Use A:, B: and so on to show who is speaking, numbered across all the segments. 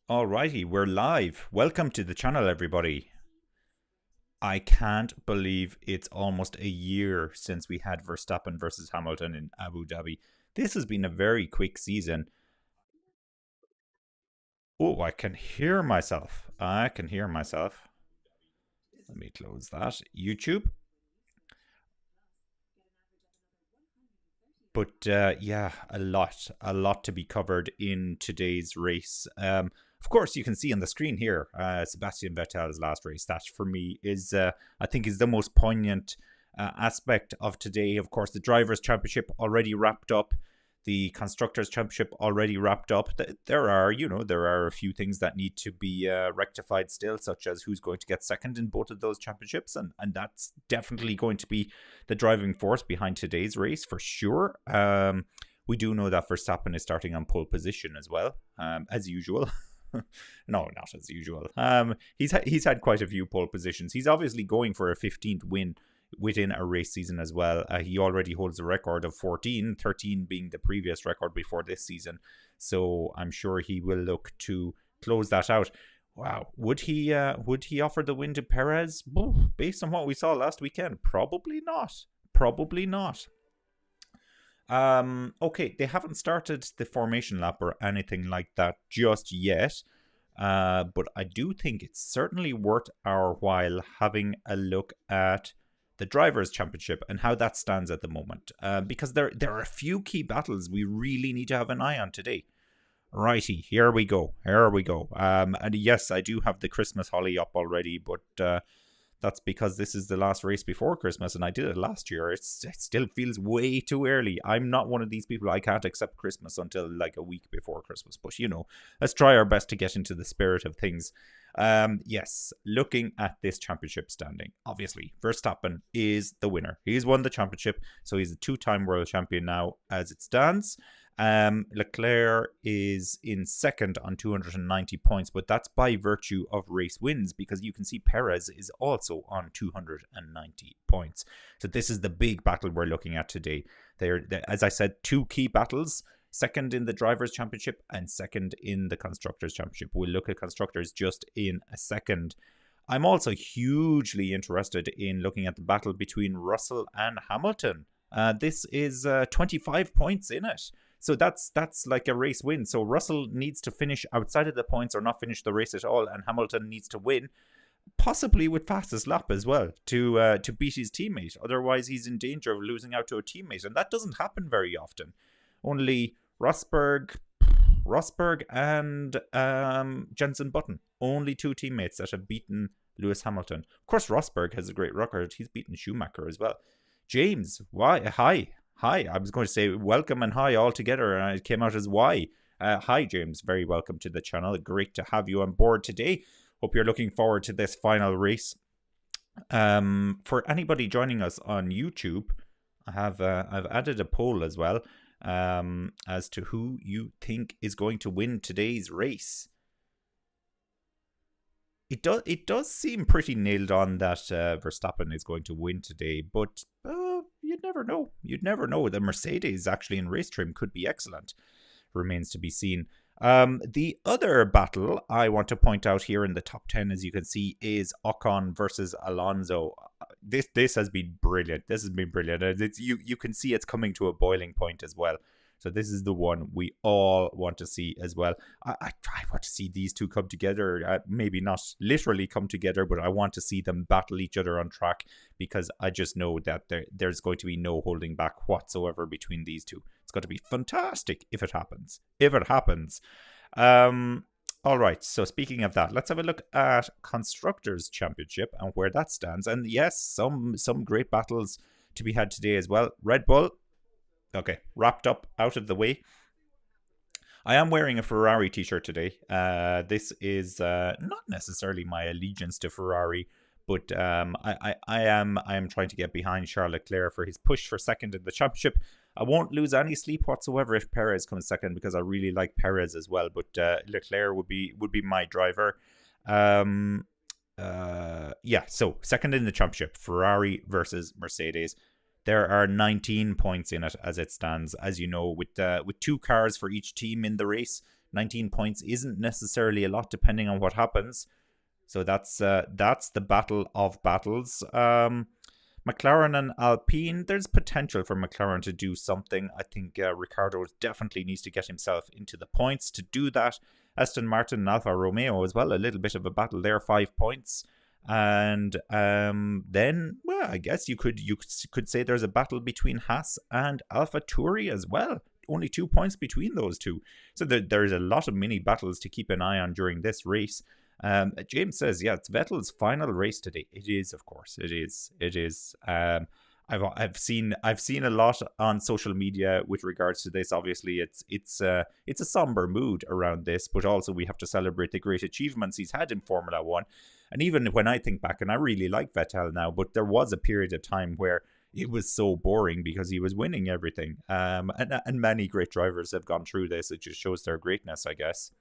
A: Alrighty, we're live. Welcome to the channel, everybody. I can't believe it's almost a year since we had Verstappen versus Hamilton in Abu Dhabi. This has been a very quick season. Oh, I can hear myself. I can hear myself. Let me close that. YouTube. But yeah, a lot to be covered in today's race. Of course, you can see on the screen here Sebastian Vettel's last race. That for me is, I think, is the most poignant aspect of today. Of course, the drivers' championship already wrapped up. The constructors' championship already wrapped up. There are a few things that need to be rectified still, such as who's going to get second in both of those championships, and that's definitely going to be the driving force behind today's race for sure. We do know that Verstappen is starting on pole position as well, as usual. No, not as usual. He's had quite a few pole positions. He's obviously going for a 15th win within a race season as well. He already holds a record of 14, 13 being the previous record before this season. So I'm sure he will look to close that out. Wow, would he offer the win to Perez? Based on what we saw last weekend, probably not. Probably not. Okay, they haven't started the formation lap or anything like that just yet. But I do think it's certainly worth our while having a look at the Drivers' Championship and how that stands at the moment. Because there are a few key battles we really need to have an eye on today. Righty, here we go. Here we go. And yes, I do have the Christmas holly up already, but that's because this is the last race before Christmas, and I did it last year. It still feels way too early. I'm not one of these people. I can't accept Christmas until like a week before Christmas. But, let's try our best to get into the spirit of things. Yes, looking at this championship standing, obviously, Verstappen is the winner. He's won the championship, so he's a two-time world champion now as it stands. Leclerc is in second on 290 points, but that's by virtue of race wins because you can see Perez is also on 290 points. So this is the big battle we're looking at today. They're, as I said, two key battles. Second in the Drivers' Championship and second in the Constructors' Championship. We'll look at Constructors just in a second. I'm also hugely interested in looking at the battle between Russell and Hamilton. This is 25 points in it. So that's like a race win. So Russell needs to finish outside of the points or not finish the race at all, and Hamilton needs to win, possibly with fastest lap as well, to beat his teammate. Otherwise, he's in danger of losing out to a teammate, and that doesn't happen very often. Only Rosberg and Jenson Button, only two teammates that have beaten Lewis Hamilton. Of course, Rosberg has a great record. He's beaten Schumacher as well. James, why? Hi. I was going to say welcome and hi all together, and it came out as why. Hi, James. Very welcome to the channel. Great to have you on board today. Hope you're looking forward to this final race. For anybody joining us on YouTube, I've added a poll as well as to who you think is going to win today's race. It does seem pretty nailed on that Verstappen is going to win today, but you'd never know. You'd never know. The Mercedes actually in race trim could be excellent. Remains to be seen. The other battle I want to point out here in the top 10, as you can see, is Ocon versus Alonso. This has been brilliant. This has been brilliant. You can see it's coming to a boiling point as well. So this is the one we all want to see as well. I want to see these two come together. Maybe not literally come together, but I want to see them battle each other on track because I just know that there's going to be no holding back whatsoever between these two. It's going to be fantastic if it happens. If it happens. All right, so speaking of that, let's have a look at Constructors' Championship and where that stands. And yes, some great battles to be had today as well. Red Bull. Okay, wrapped up, out of the way. I am wearing a Ferrari t-shirt today. This is not necessarily my allegiance to Ferrari, but I am trying to get behind Charles Leclerc for his push for second in the championship. I won't lose any sleep whatsoever if Perez comes second because I really like Perez as well. But Leclerc would be my driver. Yeah, so second in the championship, Ferrari versus Mercedes. There are 19 points in it as it stands. As you know, with two cars for each team in the race, 19 points isn't necessarily a lot depending on what happens. So that's the battle of battles. McLaren and Alpine, there's potential for McLaren to do something. I think Ricciardo definitely needs to get himself into the points to do that. Aston Martin and Alfa Romeo as well, a little bit of a battle there, 5 points. And then, well, I guess you could say there's a battle between Haas and AlphaTauri as well. Only 2 points between those two. So there's a lot of mini battles to keep an eye on during this race. James says, yeah, it's Vettel's final race today. It is, of course. It is. I've seen a lot on social media with regards to this. Obviously, it's a somber mood around this, but also we have to celebrate the great achievements he's had in Formula One. And even when I think back, and I really like Vettel now, but there was a period of time where it was so boring because he was winning everything. And many great drivers have gone through this. It just shows their greatness, I guess.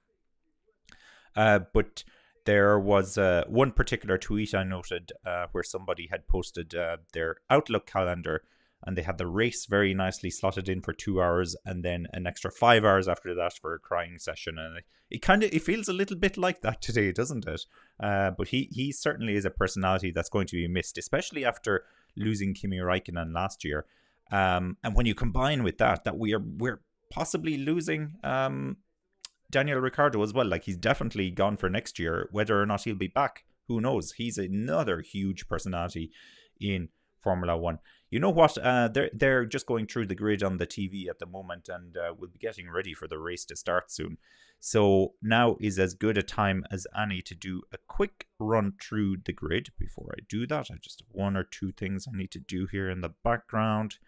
A: But there was one particular tweet I noted where somebody had posted their Outlook calendar, and they had the race very nicely slotted in for 2 hours, and then an extra 5 hours after that for a crying session. And it feels a little bit like that today, doesn't it? But he certainly is a personality that's going to be missed, especially after losing Kimi Räikkönen last year. And when you combine with that we're possibly losing Daniel Ricciardo as well. Like, he's definitely gone for next year. Whether or not he'll be back, who knows? He's another huge personality in Formula One. You know what? They're just going through the grid on the TV at the moment, and we'll be getting ready for the race to start soon. So now is as good a time as any to do a quick run through the grid. Before I do that, I just have 1 or 2 things I need to do here in the background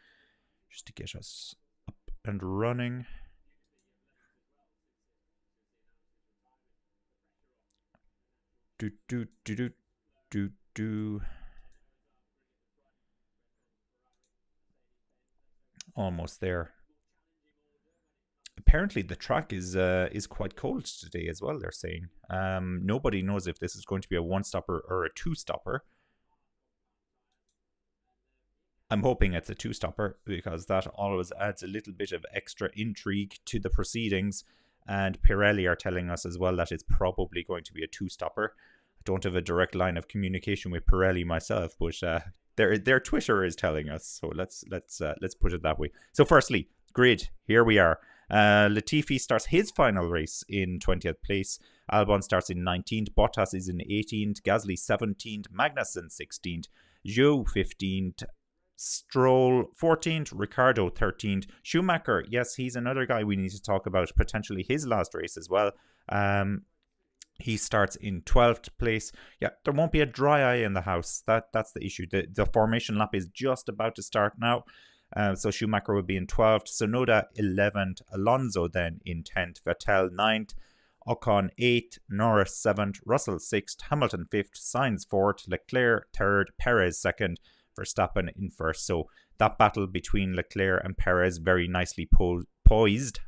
A: just to get us up and running. Almost there. Apparently the track is quite cold today as well, they're saying. Nobody knows if this is going to be a 1-stopper or a 2-stopper. I'm hoping it's a 2-stopper because that always adds a little bit of extra intrigue to the proceedings. And Pirelli are telling us as well that it's probably going to be a 2-stopper. I don't have a direct line of communication with Pirelli myself, but their Twitter is telling us. So let's put it that way. So firstly, grid. Here we are. Latifi starts his final race in 20th place. Albon starts in 19th. Bottas is in 18th. Gasly 17th. Magnussen 16th. Zhou 15th. Stroll 14th, Ricciardo 13th, Schumacher, yes, he's another guy we need to talk about, potentially his last race as well. He starts in 12th place. Yeah, there won't be a dry eye in the house. That's the issue. The formation lap is just about to start now. So Schumacher will be in 12th, Tsunoda 11th, Alonso then in 10th, Vettel 9th, Ocon 8th, Norris 7th, Russell 6th, Hamilton 5th, Sainz 4th, Leclerc 3rd, Perez 2nd, Verstappen in 1st. So that battle between Leclerc and Perez very nicely poised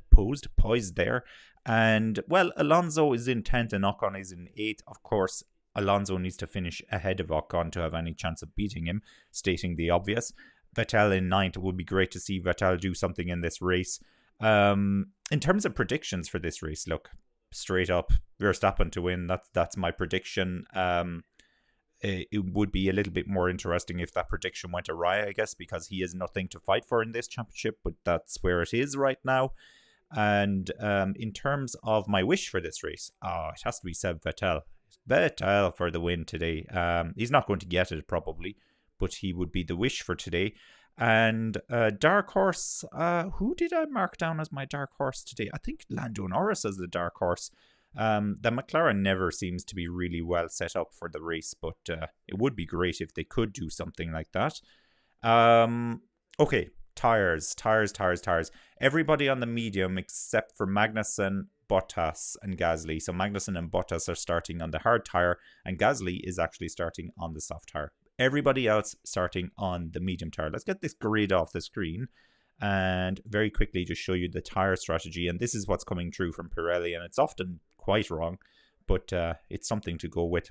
A: there. And, well, Alonso is in 10th and Ocon is in 8th. Of course, Alonso needs to finish ahead of Ocon to have any chance of beating him, stating the obvious. Vettel in 9th. It would be great to see Vettel do something in this race. In terms of predictions for this race, look, straight up, Verstappen to win. That's my prediction. It would be a little bit more interesting if that prediction went awry, I guess, because he has nothing to fight for in this championship, but that's where it is right now. And in terms of my wish for this race, it has to be Seb Vettel. Vettel for the win today. He's not going to get it probably, but he would be the wish for today. And dark horse, who did I mark down as my dark horse today? I think Lando Norris as the dark horse. The McLaren never seems to be really well set up for the race, but it would be great if they could do something like that. Okay, tires. Everybody on the medium except for Magnussen, Bottas and Gasly. So Magnussen and Bottas are starting on the hard tire, and Gasly is actually starting on the soft tire. Everybody else starting on the medium tire. Let's get this grid off the screen and very quickly just show you the tire strategy. And this is what's coming through from Pirelli, and it's often quite wrong, but it's something to go with.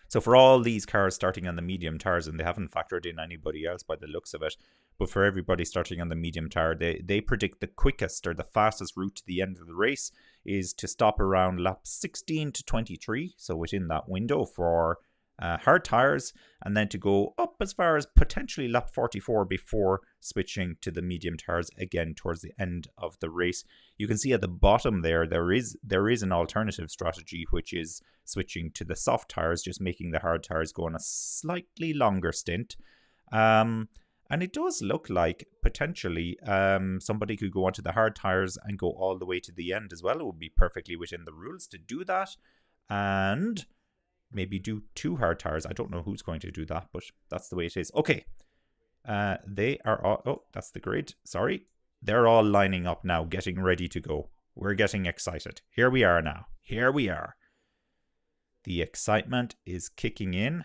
A: So for all these cars starting on the medium tires, and they haven't factored in anybody else by the looks of it, But for everybody starting on the medium tire, they predict the quickest or the fastest route to the end of the race is to stop around lap 16 to 23, so within that window for hard tires, and then to go up as far as potentially lap 44 before switching to the medium tires again towards the end of the race. You can see at the bottom there is an alternative strategy, which is switching to the soft tires, just making the hard tires go on a slightly longer stint. And it does look like potentially somebody could go onto the hard tires and go all the way to the end as well. It would be perfectly within the rules to do that. And maybe do 2 hard tires. I don't know who's going to do that, but that's the way it is. Okay. They are all... Oh, that's the grid. Sorry. They're all lining up now, getting ready to go. We're getting excited. Here we are now. Here we are. The excitement is kicking in.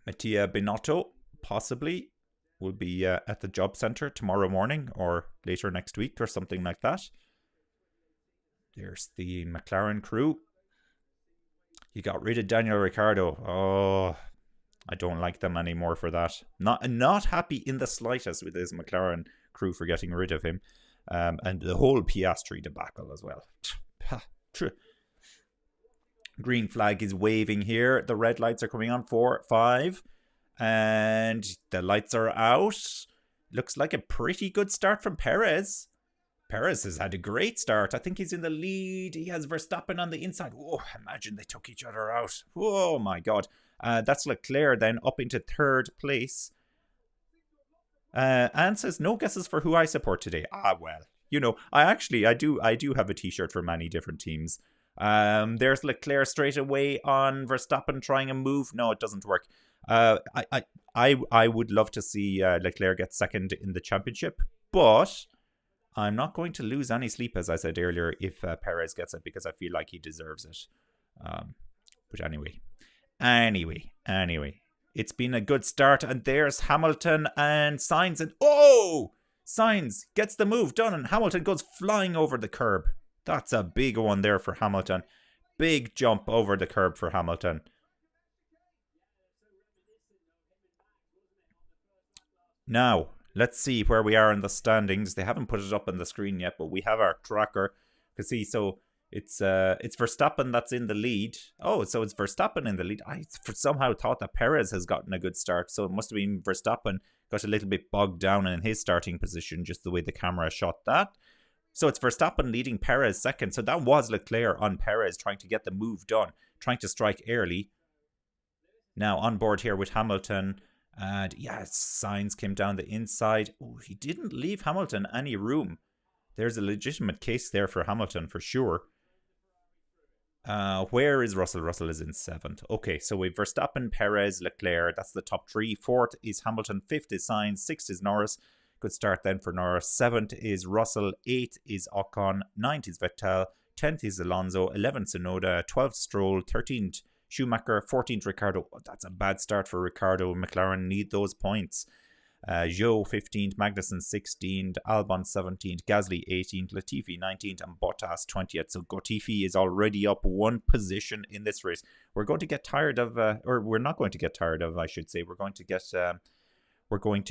A: Mattia Binotto possibly will be at the job centre tomorrow morning or later next week or something like that. There's the McLaren crew. You got rid of Daniel Ricciardo. Oh, I don't like them anymore for that. Not happy in the slightest with this McLaren crew for getting rid of him. And the whole Piastri debacle as well. Green flag is waving here. The red lights are coming on 4, 5. And the lights are out. Looks like a pretty good start from Perez. Perez has had a great start. I think he's in the lead. He has Verstappen on the inside. Whoa, imagine they took each other out. Oh my God. That's Leclerc then up into 3rd place. Anne says, no guesses for who I support today. Ah, well, you know, I do have a t-shirt for many different teams. There's Leclerc straight away on Verstappen trying a move. No, it doesn't work. I would love to see Leclerc get 2nd in the championship, but I'm not going to lose any sleep, as I said earlier, if Perez gets it, because I feel like he deserves it. But anyway, it's been a good start, and there's Hamilton and Sainz, and Sainz gets the move done, and Hamilton goes flying over the curb. That's a big one there for Hamilton. Big jump over the curb for Hamilton. Now, let's see where we are in the standings. They haven't put it up on the screen yet, but we have our tracker. You can see, so it's Verstappen that's in the lead. Oh, so it's Verstappen in the lead. I somehow thought that Perez has gotten a good start, so it must have been Verstappen got a little bit bogged down in his starting position, just the way the camera shot that. So it's Verstappen leading Perez 2nd. So that was Leclerc on Perez trying to get the move done, trying to strike early. Now on board here with Hamilton. And yeah, Sainz came down the inside. Oh, he didn't leave Hamilton any room. There's a legitimate case there for Hamilton for sure. Where is Russell? Russell is in 7th. Okay, so we've Verstappen, Perez, Leclerc. That's the top 3. 4th is Hamilton. 5th is Sainz. 6th is Norris. Good start then for Norris. 7th is Russell. 8th is Ocon. 9th is Vettel. 10th is Alonso. 11th Tsunoda. 12th Stroll. 13th Schumacher. 14th Ricciardo. Oh, that's a bad start for Ricciardo. McLaren need those points. Zhou 15th, Magnussen 16th, Albon 17th, Gasly 18th, Latifi 19th, and Bottas 20th. So Latifi is already up 1 position in this race. We're going to get tired of, or we're not going to get tired of, I should say. We're going to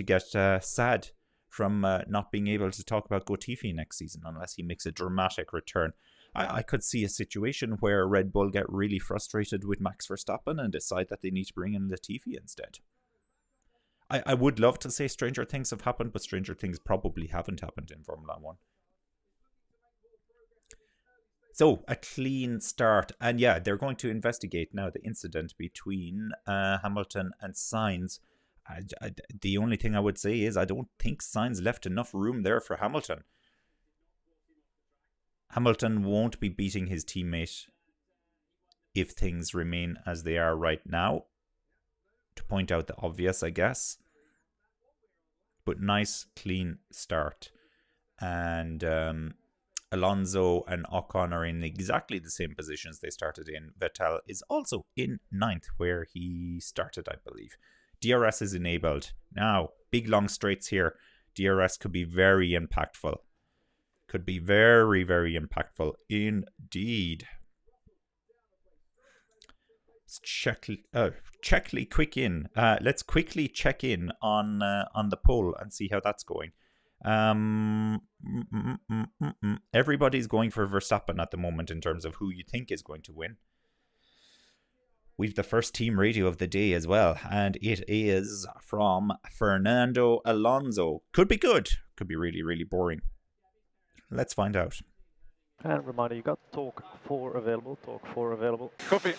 A: get sad from not being able to talk about Latifi next season unless he makes a dramatic return. I could see a situation where Red Bull get really frustrated with Max Verstappen and decide that they need to bring in Latifi instead. I would love to say stranger things have happened, but stranger things probably haven't happened in Formula 1. So, a clean start. And yeah, they're going to investigate now the incident between Hamilton and Sainz. The only thing I would say is I don't think Sainz left enough room there for Hamilton. Hamilton won't be beating his teammate if things remain as they are right now. To point out the obvious, I guess. But nice, clean start. And Alonso and Ocon are in exactly the same positions they started in. Vettel is also in 9th, where he started, I believe. DRS is enabled. Now, big long straights here. DRS could be very impactful. Could be very, very impactful indeed. Checkly quick in. Let's quickly check in on the poll and see how that's going. Everybody's going for Verstappen at the moment in terms of who you think is going to win. We've the first team radio of the day as well, and it is from Fernando Alonso. Could be good. Could be really, really boring. Let's find out.
B: And reminder, you got Torque 4 available. Torque 4 available.
C: Copy.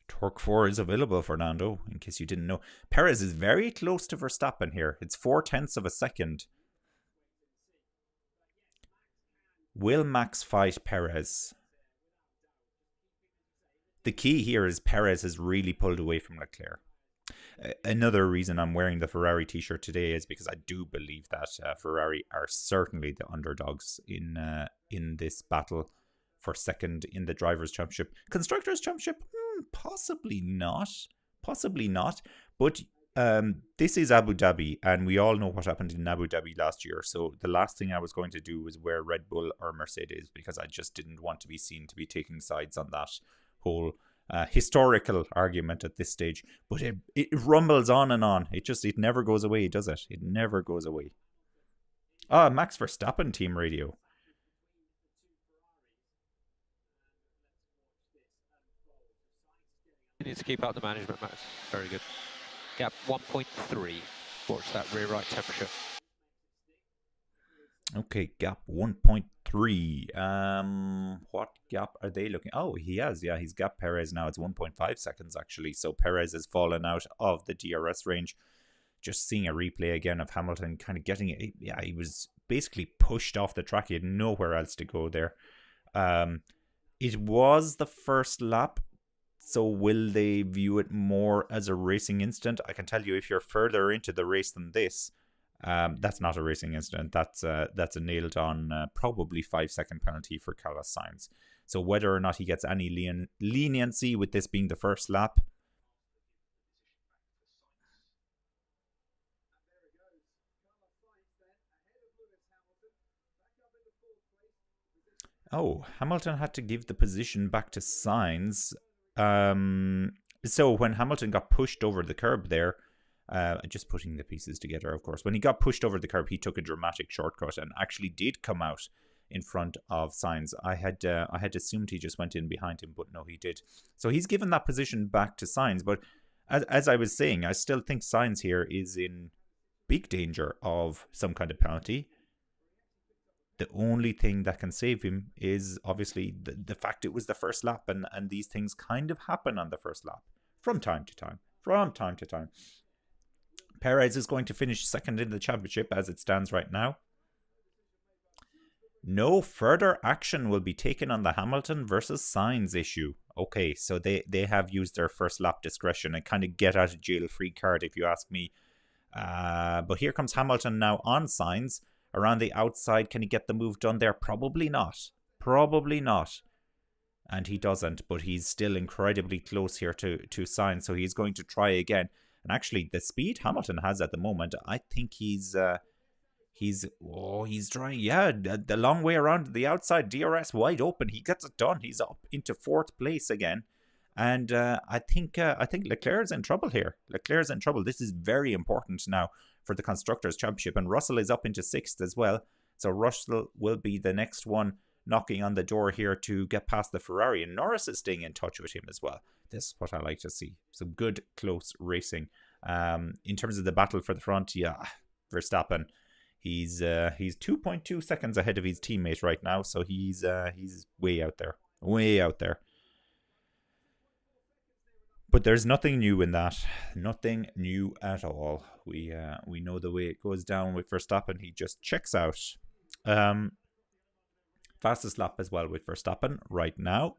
A: Torque 4 is available, Fernando, in case you didn't know. Perez is very close to Verstappen here. It's 0.4 of a second. Will Max fight Perez? The key here is Perez has really pulled away from Leclerc. Another reason I'm wearing the Ferrari t-shirt today is because I do believe that Ferrari are certainly the underdogs in this battle for second in the Drivers' Championship. Constructors' Championship? Possibly not. Possibly not. But this is Abu Dhabi, and we all know what happened in Abu Dhabi last year. So the last thing I was going to do was wear Red Bull or Mercedes, because I just didn't want to be seen to be taking sides on that whole historical argument at this stage. But it rumbles on and on. It never goes away, does it? It never goes away. Max Verstappen team radio.
C: You need to keep up the management, Max. Very good. Gap 1.3. Watch that rear right temperature.
A: Okay, gap 1.3. What gap are they looking? Oh, he's got Perez now. It's 1.5 seconds actually. So Perez has fallen out of the DRS range. Just seeing a replay again of Hamilton kind of getting it. Yeah, he was basically pushed off the track. He had nowhere else to go there. It was the first lap. So will they view it more as a racing incident? I can tell you, if you're further into the race than this, that's not a racing incident. That's a nailed on probably 5-second penalty for Carlos Sainz. So whether or not he gets any leniency with this being the first lap. Oh, Hamilton had to give the position back to Sainz. So when Hamilton got pushed over the curb there, just putting the pieces together, of course, when he got pushed over the curb, he took a dramatic shortcut and actually did come out in front of Sainz. I had assumed he just went in behind him, but no, he did. So he's given that position back to Sainz. But as I was saying, I still think Sainz here is in big danger of some kind of penalty. The only thing that can save him is obviously the fact it was the first lap, and these things kind of happen on the first lap from time to time. Perez is going to finish second in the championship as it stands right now. No further action will be taken on the Hamilton versus Sainz issue. Okay, so they have used their first lap discretion and kind of get out of jail free card, if you ask me. But here comes Hamilton now on Sainz. Around the outside, can he get the move done there? Probably not. And he doesn't, but he's still incredibly close here to Sainz, so he's going to try again. And actually, the speed Hamilton has at the moment, I think he's trying, the long way around the outside, DRS wide open. He gets it done. He's up into 4th place again. And I think Leclerc's in trouble here. This is very important now for the Constructors' Championship. And Russell is up into 6th as well. So Russell will be the next one knocking on the door here to get past the Ferrari. And Norris is staying in touch with him as well. This is what I like to see. Some good, close racing. In terms of the battle for the front, Verstappen. He's 2.2 seconds ahead of his teammate right now. So he's way out there. But there's nothing new in that. Nothing new at all. We know the way it goes down with Verstappen. He just checks out. Fastest lap as well with Verstappen right now.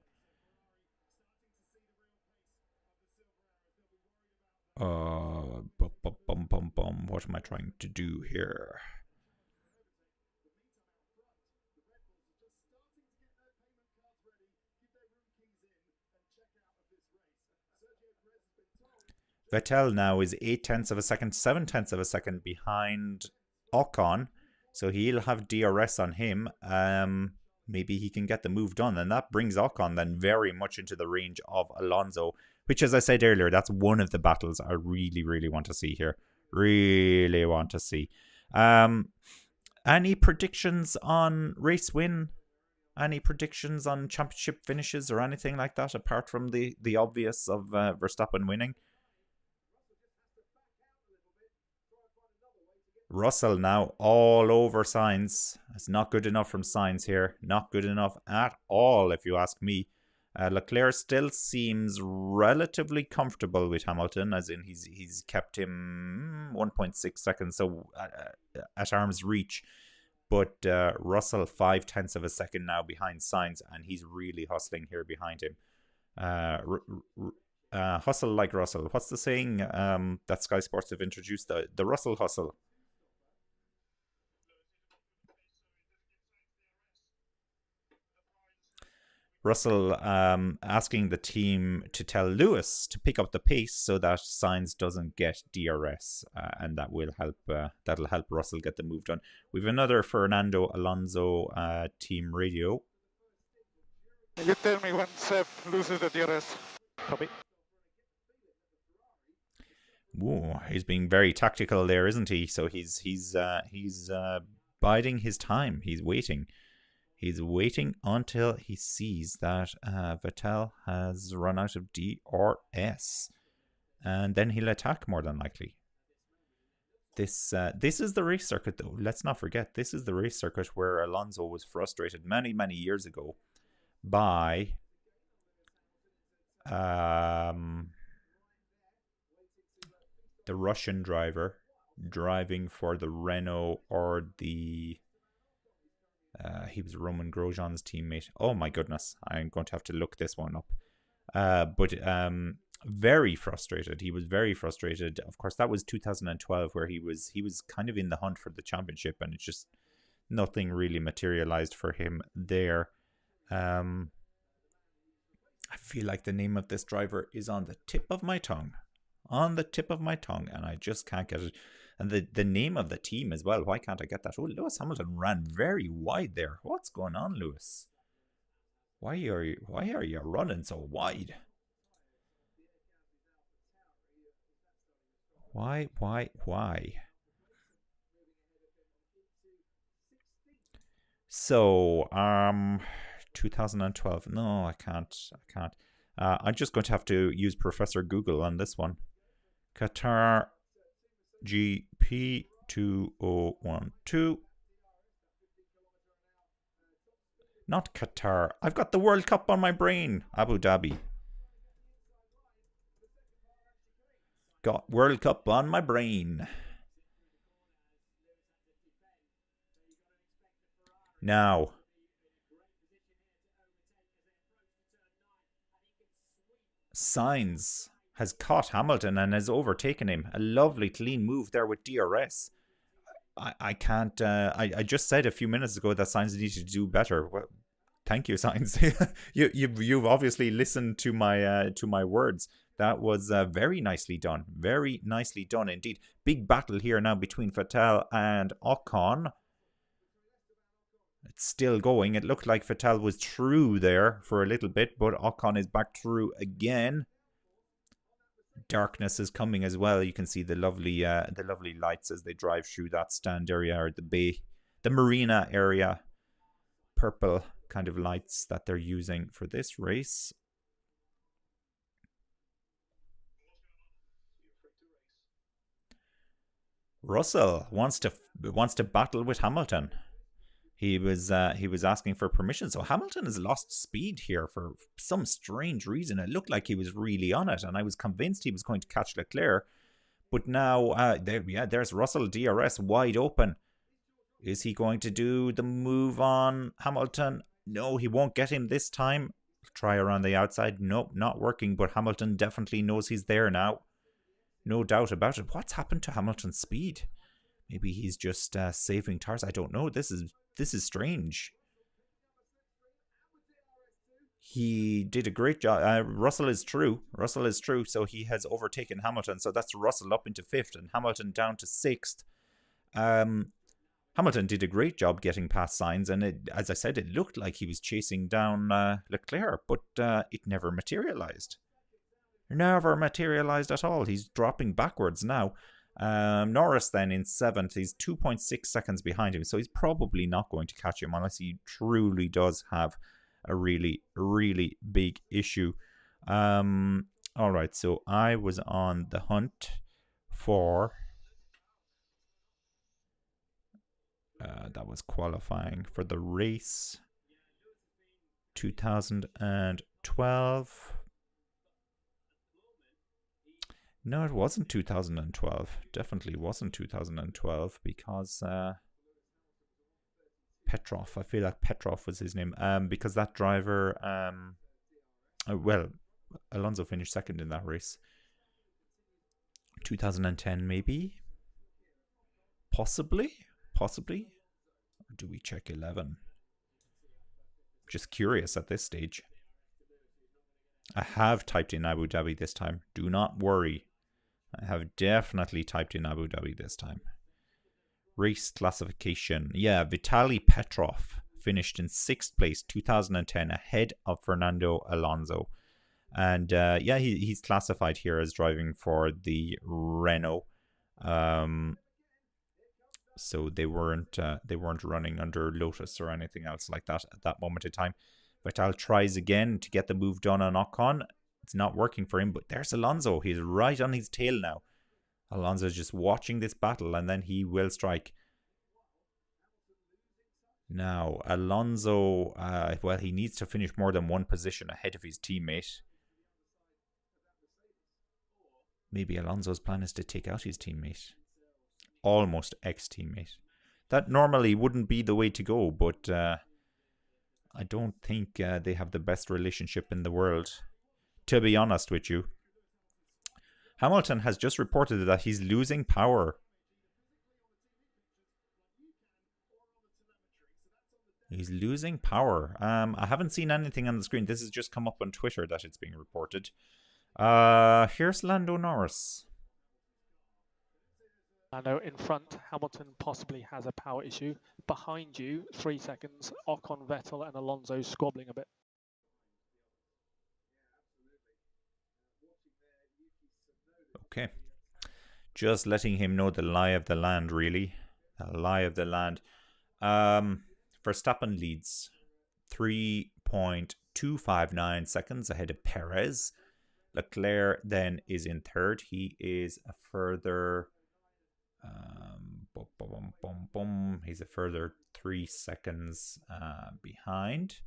A: What am I trying to do here? Vettel now is 0.8 of a second, 0.7 of a second behind Ocon. So he'll have DRS on him. maybe he can get the move done. And that brings Ocon then very much into the range of Alonso, which, as I said earlier, that's one of the battles I really, really want to see here. Really want to see. Any predictions on race win? Any predictions on championship finishes or anything like that, apart from the obvious of Verstappen winning? Russell now all over Sainz. It's not good enough from Sainz here. Not good enough at all, if you ask me. Leclerc still seems relatively comfortable with Hamilton, as in he's kept him 1.6 seconds so at arm's reach. But Russell 0.5 of a second now behind Sainz, and he's really hustling here behind him. Hustle like Russell. What's the saying that Sky Sports have introduced? The Russell hustle. Russell asking the team to tell Lewis to pick up the pace so that Sainz doesn't get DRS, and that will help. That'll help Russell get the move done. We've another Fernando Alonso team radio.
D: You tell me when Seb loses the DRS.
B: Copy.
A: Ooh, he's being very tactical there, isn't he? So he's biding his time. He's waiting. He's waiting until he sees that Vettel has run out of DRS, and then he'll attack more than likely. This is the race circuit, though. Let's not forget, this is the race circuit where Alonso was frustrated many years ago by the Russian driver driving for the Renault or the. He was Roman Grosjean's teammate. Oh my goodness, I'm going to have to look this one up. But very frustrated. He was very frustrated. Of course, that was 2012, where he was kind of in the hunt for the championship, and it's just nothing really materialized for him there. I feel like the name of this driver is on the tip of my tongue. On the tip of my tongue, and I just can't get it. And the name of the team as well. Why can't I get that? Oh, Lewis Hamilton ran very wide there. What's going on, Lewis? Why are you running so wide? Why? So, 2012. No, I can't. I'm just going to have to use Professor Google on this one. Qatar GP 2012. Not Qatar. I've got the World Cup on my brain. Abu Dhabi. Got World Cup on my brain. Now, Sainz has caught Hamilton and has overtaken him. A lovely clean move there with DRS. I can't. I just said a few minutes ago that Sainz needed to do better. Well, thank you, Sainz. You've obviously listened to my words. That was very nicely done. Very nicely done indeed. Big battle here now between Vettel and Ocon. It's still going. It looked like Vettel was through there for a little bit, but Ocon is back through again. Darkness is coming as well. You can see the lovely lights as they drive through that stand area, or the marina area. Purple kind of lights that they're using for this race. Russell wants to battle with Hamilton. He was asking for permission. So Hamilton has lost speed here for some strange reason. It looked like he was really on it, and I was convinced he was going to catch Leclerc. But now, there's Russell, DRS wide open. Is he going to do the move on Hamilton? No, he won't get him this time. Try around the outside. Nope, not working. But Hamilton definitely knows he's there now. No doubt about it. What's happened to Hamilton's speed? Maybe he's just saving tires. I don't know. This is strange. He did a great job. Russell is true. So he has overtaken Hamilton. So that's Russell up into 5th and Hamilton down to 6th. Hamilton did a great job getting past Sainz, and as I said, it looked like he was chasing down Leclerc, but it never materialized. Never materialized at all. He's dropping backwards now. Norris then in 7th. He's 2.6 seconds behind him, so he's probably not going to catch him unless he truly does have a really, really big issue. All right, so I was on the hunt for... that was qualifying for the race 2012. No, it wasn't 2012. Definitely wasn't 2012 because Petrov. I feel like Petrov was his name. Because that driver, well, Alonso finished second in that race. 2010 maybe? Possibly? Or do we check 11? Just curious at this stage. I have typed in Abu Dhabi this time. Do not worry. I have definitely typed in Abu Dhabi this time. Race classification. Yeah, Vitaly Petrov finished in 6th place 2010 ahead of Fernando Alonso. And yeah, he's classified here as driving for the Renault. So they weren't running under Lotus or anything else like that at that moment in time. Vettel tries again to get the move done on Ocon. It's not working for him, but there's Alonso. He's right on his tail now. Alonso's just watching this battle, and then he will strike. Now, Alonso, well, he needs to finish more than one position ahead of his teammate. Maybe Alonso's plan is to take out his teammate. Almost ex-teammate. That normally wouldn't be the way to go, but I don't think they have the best relationship in the world, to be honest with you. Hamilton has just reported that he's losing power. He's losing power. I haven't seen anything on the screen. This has just come up on Twitter that it's being reported. Here's Lando Norris.
B: Lando in front, Hamilton possibly has a power issue. Behind you, 3 seconds, Ocon, Vettel and Alonso squabbling a bit.
A: Okay. Just letting him know the lie of the land, really. The lie of the land. Verstappen leads 3.259 seconds ahead of Perez. Leclerc then is in 3rd. He is a further... He's a further 3 seconds behind.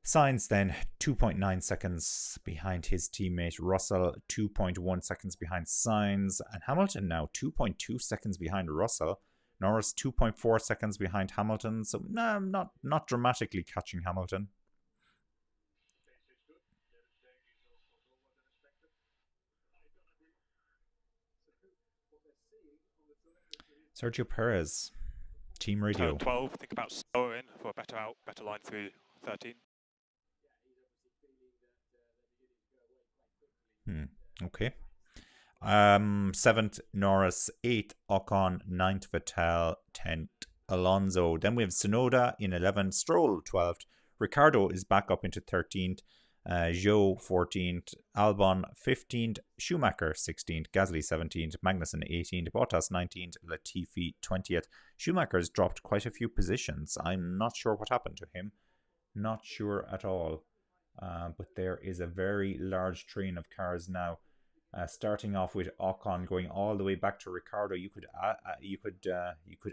A: Sainz then 2.9 seconds behind his teammate Russell, 2.1 seconds behind Sainz, and Hamilton now 2.2 seconds behind Russell. Norris 2.4 seconds behind Hamilton, so not dramatically catching Hamilton. Sergio Perez, team radio.
E: Turn 12, think about slowing for a better line through 13.
A: Okay. 7th Norris, 8th Ocon, 9th Vettel, 10th Alonso. Then we have Tsunoda in 11th, Stroll 12th, Ricciardo is back up into 13th, Zhou 14th, Albon 15th, Schumacher 16th, Gasly 17th, Magnussen 18th, Bottas 19th, Latifi 20th. Schumacher's dropped quite a few positions. I'm not sure what happened to him. Not sure at all. But there is a very large train of cars now. Starting off with Ocon going all the way back to Ricciardo. You could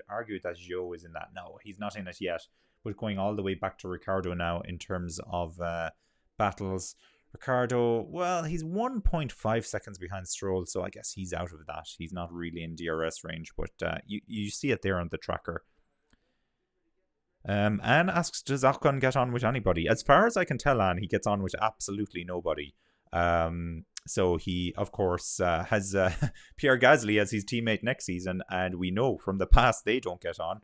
A: argue that Zhou is in that. No, he's not in it yet. But going all the way back to Ricciardo now in terms of battles. Ricciardo, well, he's 1.5 seconds behind Stroll, so I guess he's out of that. He's not really in DRS range, but you see it there on the tracker. Anne asks, does Ocon get on with anybody? As far as I can tell, Anne, he gets on with absolutely nobody. So he, of course, has Pierre Gasly as his teammate next season, and we know from the past they don't get on.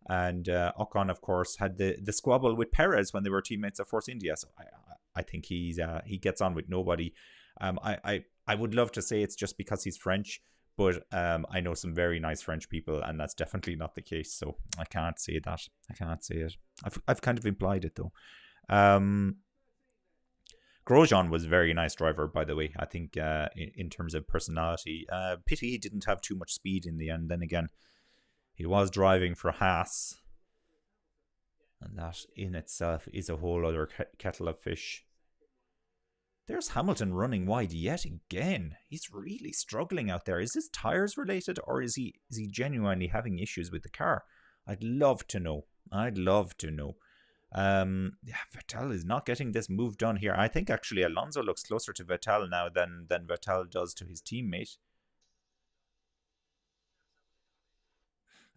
A: And Ocon, of course, had the squabble with Perez when they were teammates at Force India. So I think he gets on with nobody. I would love to say it's just because he's French, But I know some very nice French people, and that's definitely not the case. So I can't say that. I can't say it. I've kind of implied it though. Grosjean was a very nice driver, by the way. I think in terms of personality, pity he didn't have too much speed in the end. Then again, he was driving for Haas, and that in itself is a whole other kettle of fish. There's Hamilton running wide yet again. He's really struggling out there. Is this tyres related, or is he genuinely having issues with the car? I'd love to know. Vettel is not getting this move done here. I think actually Alonso looks closer to Vettel now than Vettel does to his teammate.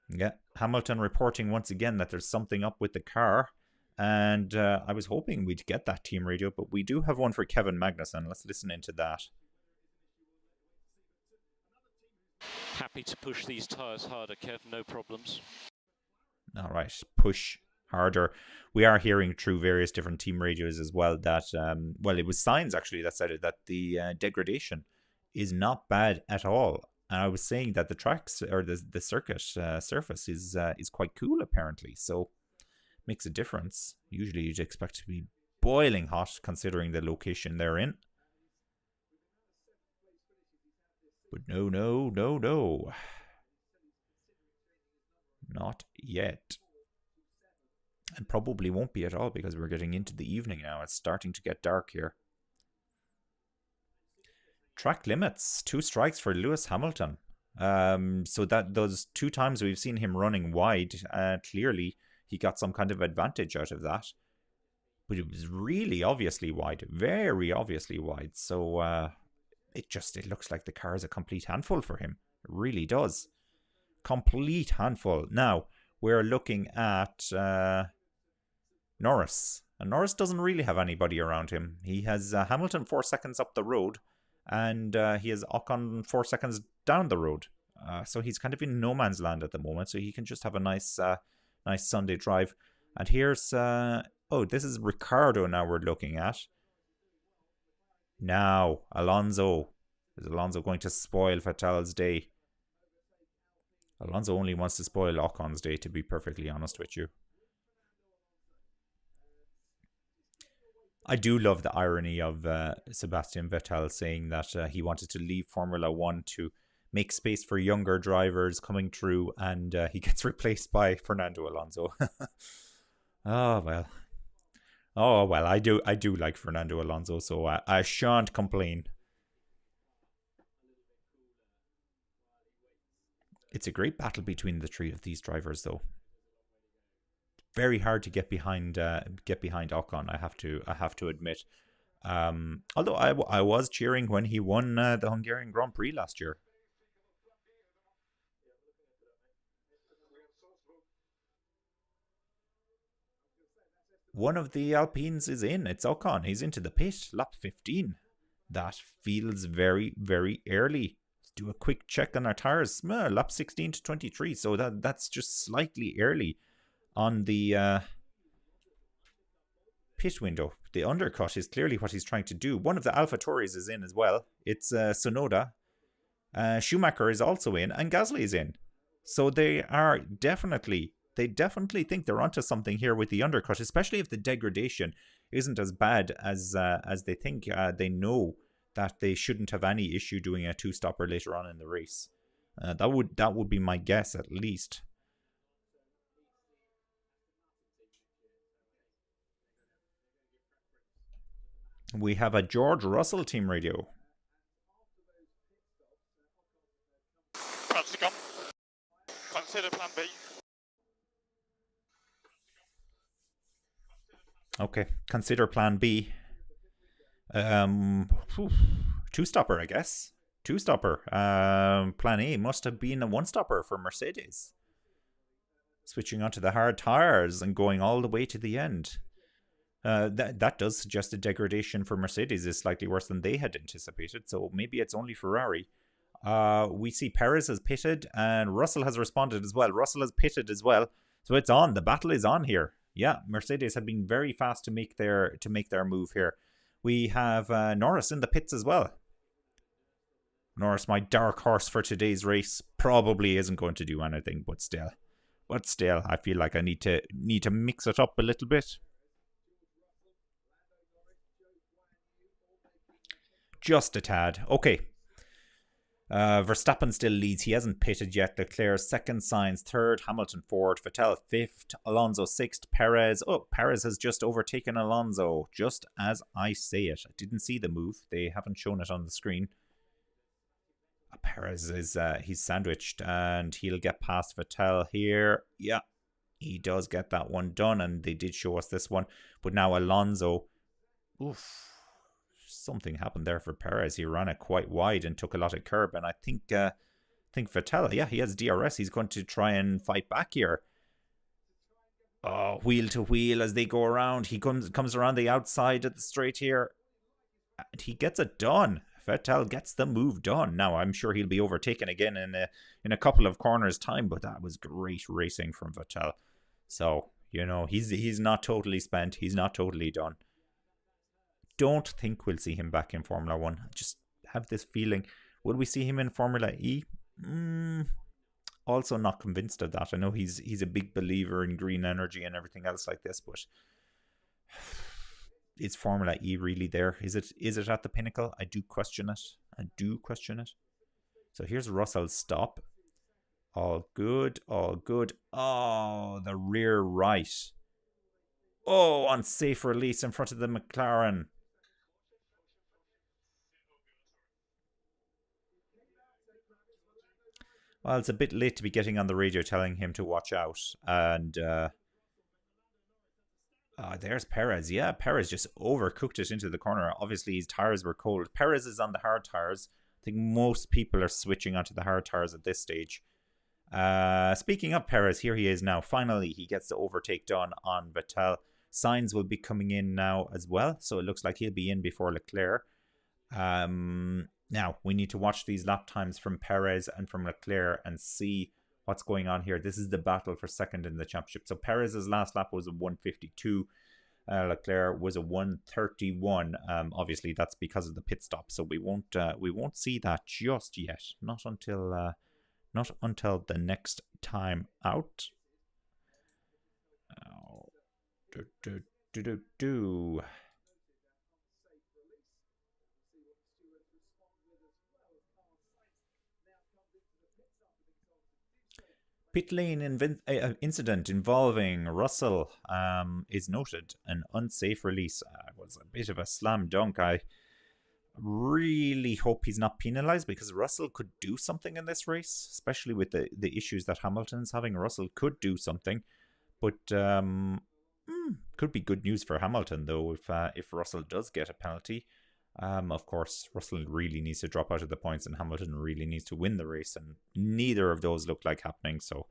A: Yeah, Hamilton reporting once again that there's something up with the car. And I was hoping we'd get that team radio, but we do have one for Kevin Magnussen. Let's listen into that.
F: Happy to push these tyres harder, Kev, no problems.
A: All right, push harder. We are hearing through various different team radios as well that, well, it was Sainz actually that said it, that the degradation is not bad at all. And I was saying that the tracks, or the circuit surface is quite cool apparently, so makes a difference. Usually you'd expect to be boiling hot considering the location they're in. But no. Not yet. And probably won't be at all because we're getting into the evening now. It's starting to get dark here. Track limits. 2 strikes for Lewis Hamilton. So that those 2 times we've seen him running wide, clearly he got some kind of advantage out of that. But it was really obviously wide. Very obviously wide. So it looks like the car is a complete handful for him. It really does. Complete handful. Now, we're looking at Norris. And Norris doesn't really have anybody around him. He has Hamilton 4 seconds up the road. And he has Ocon 4 seconds down the road. So he's kind of in no man's land at the moment. So he can just have a nice Sunday drive. And here's this is Ricciardo now we're looking at. Now Alonso. Is Alonso going to spoil Vettel's day? Alonso only wants to spoil Ocon's day, to be perfectly honest with you. I do love the irony of Sebastian Vettel saying that he wanted to leave Formula 1 to make space for younger drivers coming through, and he gets replaced by Fernando Alonso. Oh well, I do like Fernando Alonso, so I shan't complain. It's a great battle between the 3 of these drivers, though. Very hard to get behind Ocon. I have to admit. Although I was cheering when he won the Hungarian Grand Prix last year. One of the Alpines is in. It's Ocon. He's into the pit. Lap 15. That feels very, very early. Let's do a quick check on our tires. Lap 16 to 23. So that's just slightly early on the pit window. The undercut is clearly what he's trying to do. One of the AlphaTauris is in as well. It's Tsunoda. Schumacher is also in, and Gasly is in. So they definitely think they're onto something here with the undercut, especially if the degradation isn't as bad as they think. They know that they shouldn't have any issue doing a 2-stopper later on in the race. That would be my guess, at least. We have a George Russell team radio.
D: France to come. Consider plan B.
A: Okay, consider plan B. 2-stopper, I guess. 2-stopper. Plan A must have been a 1-stopper for Mercedes. Switching onto the hard tires and going all the way to the end. That does suggest a degradation for Mercedes is slightly worse than they had anticipated, so maybe it's only Ferrari. We see Perez has pitted and Russell has responded as well. Russell has pitted as well, so it's on. The battle is on here. Yeah, Mercedes have been very fast to make their move here. We have Norris in the pits as well. Norris, my dark horse for today's race, probably isn't going to do anything, but still, I feel like I need to mix it up a little bit. Just a tad. Okay. Verstappen still leads. He hasn't pitted yet. Leclerc second, Sainz third, Hamilton fourth, Vettel fifth, Alonso sixth, Perez. Oh, Perez has just overtaken Alonso, just as I say it. I didn't see the move. They haven't shown it on the screen. Perez is he's sandwiched, and he'll get past Vettel here. Yeah, he does get that one done, and they did show us this one. But now Alonso, oof, something happened there for Perez. He ran it quite wide and took a lot of curb, and I think Vettel, yeah, he has DRS. He's going to try and fight back here. Oh, wheel to wheel as they go around. He comes around the outside of the straight here, and he gets it done. Vettel gets the move done. Now, I'm sure he'll be overtaken again in a couple of corners' time, but that was great racing from Vettel. So, you know, he's not totally spent. He's not totally done. Don't think we'll see him back in Formula 1. I just have this feeling. Will we see him in Formula E? Also not convinced of that. I know he's a big believer in green energy and everything else like this, but is Formula E really there? Is it at the pinnacle? I do question it. So here's Russell's stop. All good, all good. Oh, the rear right. Oh, unsafe release in front of the McLaren. Well, it's a bit late to be getting on the radio telling him to watch out. And there's Perez. Yeah, Perez just overcooked it into the corner. Obviously, his tires were cold. Perez is on the hard tires. I think most people are switching onto the hard tires at this stage. Speaking of Perez, here he is now. Finally, he gets the overtake done on Vettel. Sainz will be coming in now as well, so it looks like he'll be in before Leclerc. Now, we need to watch these lap times from Perez and from Leclerc and see what's going on here. This is the battle for second in the championship. So Perez's last lap was a 1:52. Leclerc was a 1:31. Obviously, that's because of the pit stop. So we won't see that just yet. Not until the next time out. Pit lane incident involving Russell is noted. An unsafe release was a bit of a slam dunk. I really hope he's not penalised, because Russell could do something in this race, especially with the issues that Hamilton's having. Russell could do something, but could be good news for Hamilton, though, if Russell does get a penalty. Of course, Russell really needs to drop out of the points, and Hamilton really needs to win the race, and neither of those look like happening. So,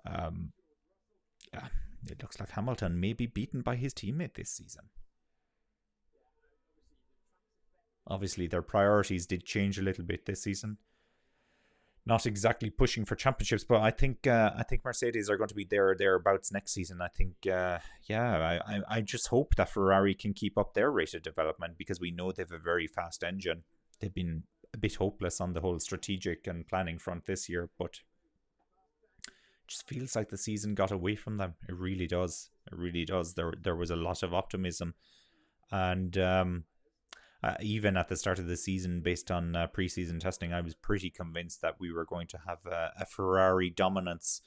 A: yeah, it looks like Hamilton may be beaten by his teammate this season. Obviously, their priorities did change a little bit this season. Not exactly pushing for championships, but I think Mercedes are going to be thereabouts next season. I think, I just hope that Ferrari can keep up their rate of development, because we know they have a very fast engine. They've been a bit hopeless on the whole strategic and planning front this year, but it just feels like the season got away from them. It really does. It really does. There was a lot of optimism, and even at the start of the season, based on preseason testing, I was pretty convinced that we were going to have a Ferrari dominance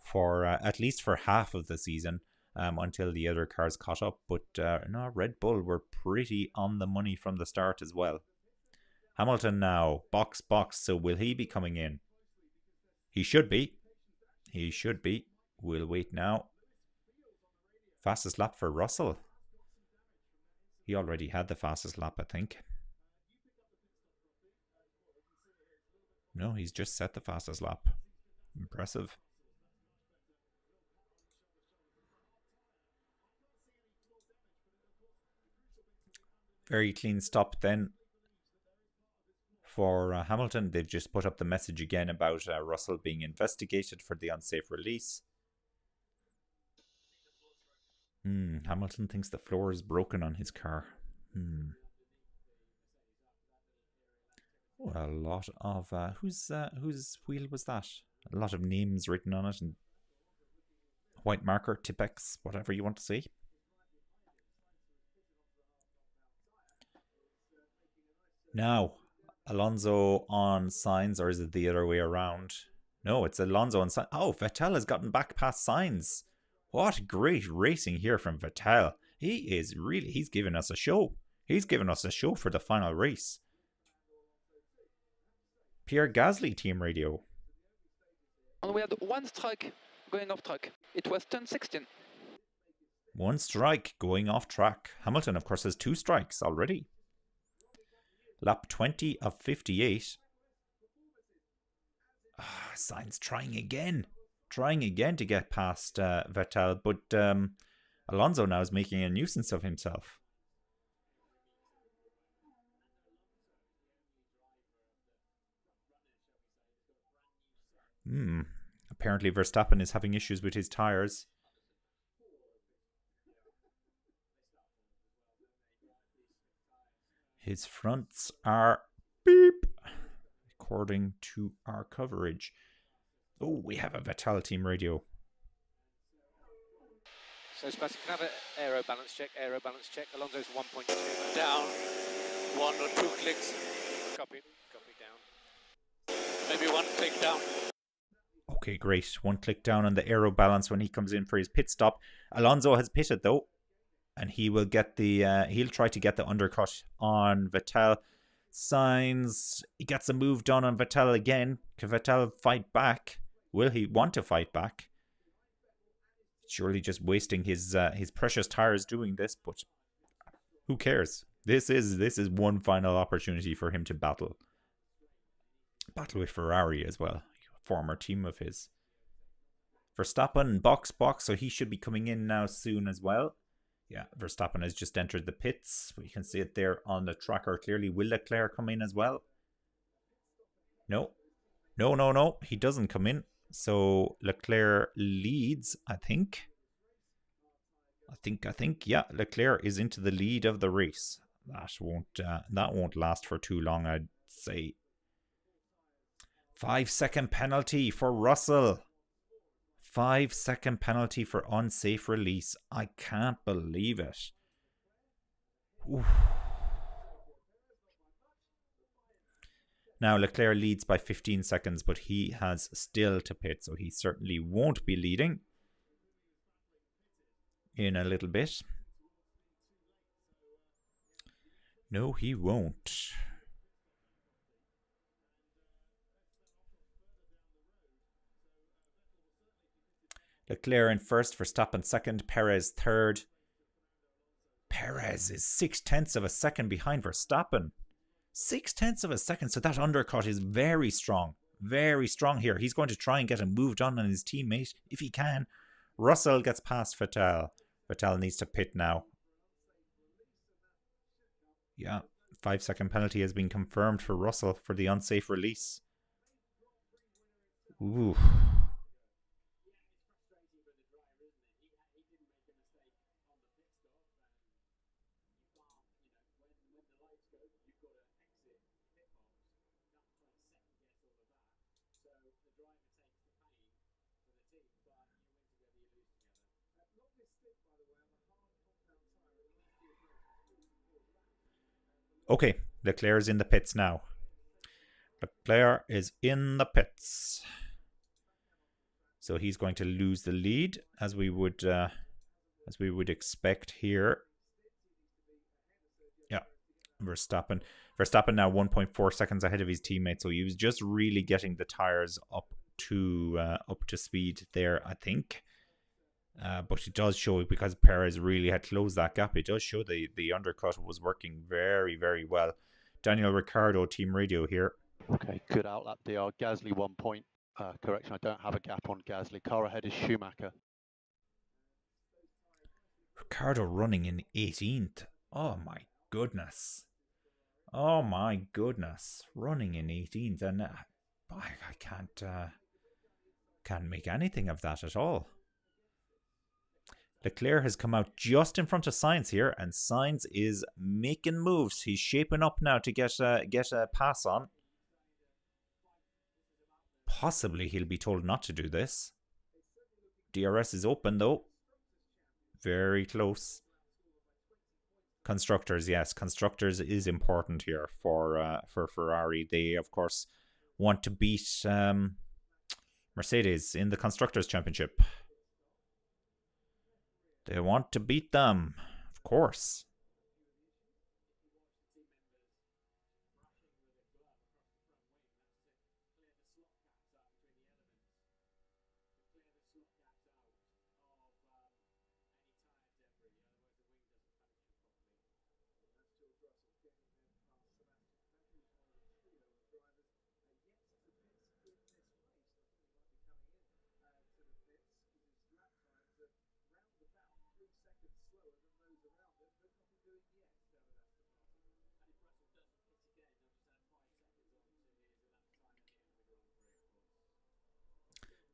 A: for at least for half of the season, until the other cars caught up. But no, Red Bull were pretty on the money from the start as well. Hamilton now, box. So will he be coming in? He should be. We'll wait now. Fastest lap for Russell. He already had the fastest lap, I think. No, he's just set the fastest lap. Impressive. Very clean stop then for Hamilton. They've just put up the message again about Russell being investigated for the unsafe release. Hamilton thinks the floor is broken on his car. Oh, a lot of whose wheel was that? A lot of names written on it and white marker, Tipex, whatever you want to say. Now, Alonso on Sainz, or is it the other way around? No, it's Alonso on Sainz. Oh, Vettel has gotten back past Sainz. What great racing here from Vettel. He's giving us a show. He's given us a show for the final race. Pierre Gasly team radio.
G: And we had one strike going off track. It was turn 16.
A: One strike going off track. Hamilton, of course, has 2 strikes already. Lap 20 of 58. Sainz trying again to get past Vettel, but Alonso now is making a nuisance of himself. Apparently Verstappen is having issues with his tires. His fronts are beep, according to our coverage. Oh, we have a Vettel team radio.
C: So Sebastian, can I have an aero balance check? Alonso's 1.2.
F: Down. 1 or 2 clicks.
C: Copy down.
F: Maybe 1 click down.
A: Okay, great. 1 click down on the aero balance when he comes in for his pit stop. Alonso has pitted though, and he will get the he'll try to get the undercut on Vettel. Sainz, he gets a move done on Vettel again. Can Vettel fight back? Will he want to fight back? Surely just wasting his precious tires doing this, but who cares? This is one final opportunity for him to battle with Ferrari as well, a former team of his. Verstappen box, so he should be coming in now soon as well. Yeah, Verstappen has just entered the pits. You can see it there on the tracker clearly. Will Leclerc come in as well? No. He doesn't come in. So Leclerc leads, I think. Yeah, Leclerc is into the lead of the race. That won't last for too long, I'd say. 5-second penalty for Russell. 5-second penalty for unsafe release. I can't believe it. Oof. Now Leclerc leads by 15 seconds, but he has still to pit, so he certainly won't be leading in a little bit. No, he won't. Leclerc in first, Verstappen second, Perez third. Perez is 0.6 of a second behind Verstappen. 0.6 of a second, so that undercut is very strong. Very strong here. He's going to try and get him moved on his teammate, if he can. Russell gets past Vettel. Vettel needs to pit now. Yeah, 5-second penalty has been confirmed for Russell for the unsafe release. Ooh. Okay, Leclerc is in the pits now. Leclerc is in the pits. So he's going to lose the lead, as we would expect here. Yeah, Verstappen now 1.4 seconds ahead of his teammate. So he was just really getting the tires up to speed there, I think. But it does show, because Perez really had closed that gap, it does show the undercut was working very, very well. Daniel Ricciardo, team radio here.
H: Okay, good outlap DR. Gasly 1 point. Correction, I don't have a gap on Gasly. Car ahead is Schumacher.
A: Ricciardo running in 18th. Oh my goodness. Running in 18th. And I can't make anything of that at all. Leclerc has come out just in front of Sainz here, and Sainz is making moves. He's shaping up now to get a pass on. Possibly he'll be told not to do this. DRS is open though. Very close. Constructors, yes. Constructors is important here for Ferrari. They, of course, want to beat Mercedes in the Constructors' Championship. They want to beat them, of course.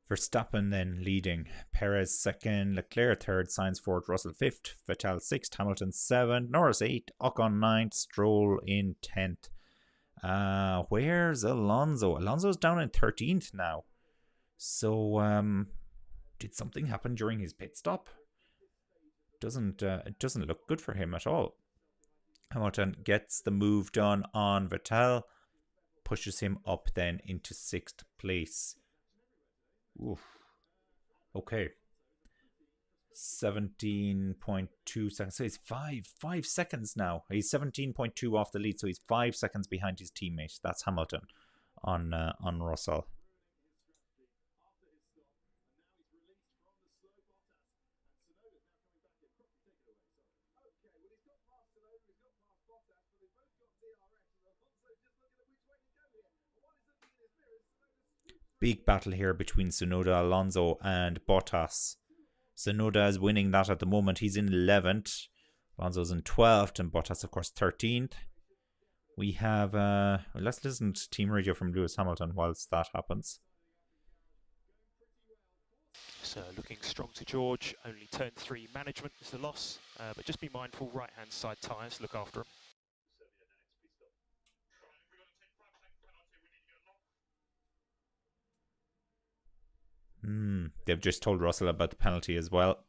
A: Verstappen then leading, Perez second, Leclerc third, Sainz fourth, Russell fifth, Vettel sixth, Hamilton seventh, Norris eighth, Ocon ninth, Stroll in 10th. Where's Alonso? Alonso's down in 13th now. So did something happen during his pit stop? It doesn't look good for him at all. Hamilton gets the move done on Vettel, pushes him up then into 6th place. Oof. Okay. 17.2 seconds. So he's 5 seconds now. He's 17.2 off the lead, so he's 5 seconds behind his teammate. That's Hamilton on Russell. Big battle here between Tsunoda, Alonso and Bottas. Tsunoda is winning that at the moment. He's in 11th. Alonso's in 12th and Bottas, of course, 13th. We have... let's listen to team radio from Lewis Hamilton whilst that happens.
E: So looking strong to George. Only turn 3 management is the loss. But just be mindful, right-hand side tyres, look after them.
A: They've just told Russell about the penalty as well.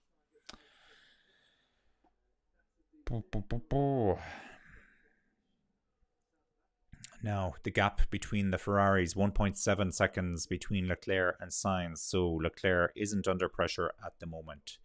A: Now, the gap between the Ferraris, 1.7 seconds between Leclerc and Sainz. So Leclerc isn't under pressure at the moment.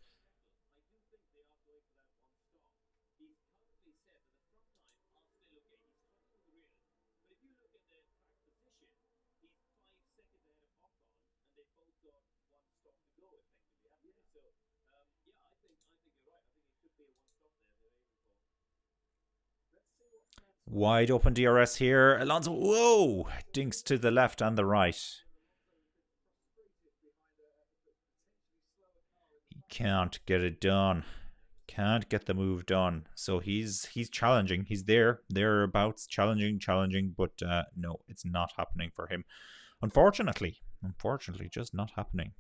A: Wide open DRS here. Alonso, whoa! Dinks to the left and the right. He can't get it done. Can't get the move done. So he's challenging. He's thereabouts, challenging, but no, it's not happening for him. Unfortunately, just not happening.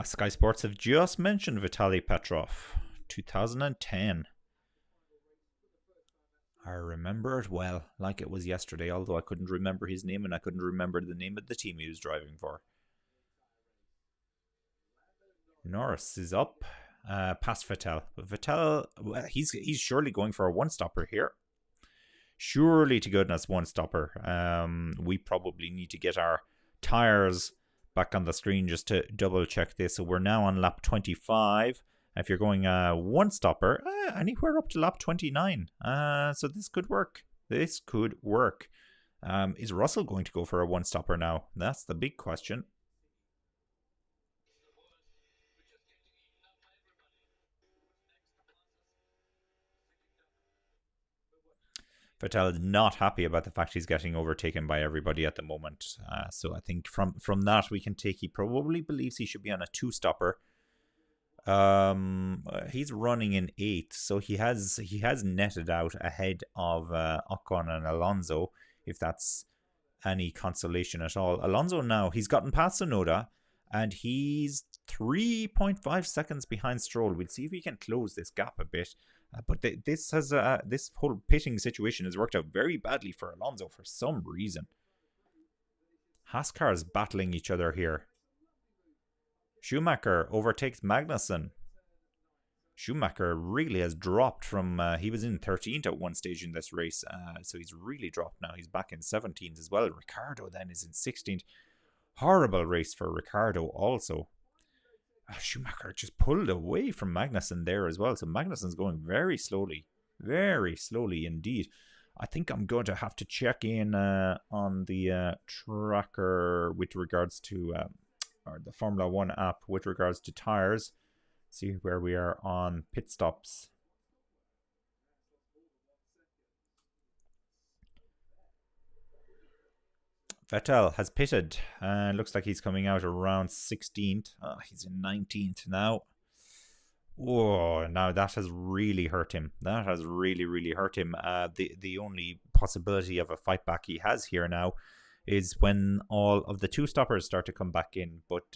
A: Sky Sports have just mentioned Vitaly Petrov, 2010. I remember it well, like it was yesterday, although I couldn't remember his name and I couldn't remember the name of the team he was driving for. Norris is up, past Vettel. But Vettel, well, he's surely going for a one-stopper here. Surely to goodness, one-stopper. We probably need to get our tyres back on the screen just to double check this. So we're now on lap 25. If you're going one stopper, anywhere up to lap 29. So this could work. Is Russell going to go for a one stopper now? That's the big question. Vettel is not happy about the fact he's getting overtaken by everybody at the moment. So I think from that we can take he probably believes he should be on a two-stopper. He's running in 8th, so he has netted out ahead of Ocon and Alonso, if that's any consolation at all. Alonso now, he's gotten past Tsunoda, And he's 3.5 seconds behind Stroll. We'll see if we can close this gap a bit. But this whole pitting situation has worked out very badly for Alonso for some reason. Haas cars battling each other here. Schumacher overtakes Magnussen. Schumacher really has dropped from... he was in 13th at one stage in this race. So he's really dropped now. He's back in 17th as well. Ricciardo then is in 16th. Horrible race for Ricciardo also. Schumacher just pulled away from Magnussen there as well. So Magnussen's going very slowly. Very slowly indeed. I think I'm going to have to check in on the tracker with regards to... or the Formula 1 app with regards to tyres. See where we are on pit stops. Vettel has pitted and looks like he's coming out around 16th. Oh, he's in 19th now. Oh, now that has really hurt him. That has really hurt him. The only possibility of a fight back he has here now is when all of the two stoppers start to come back in. But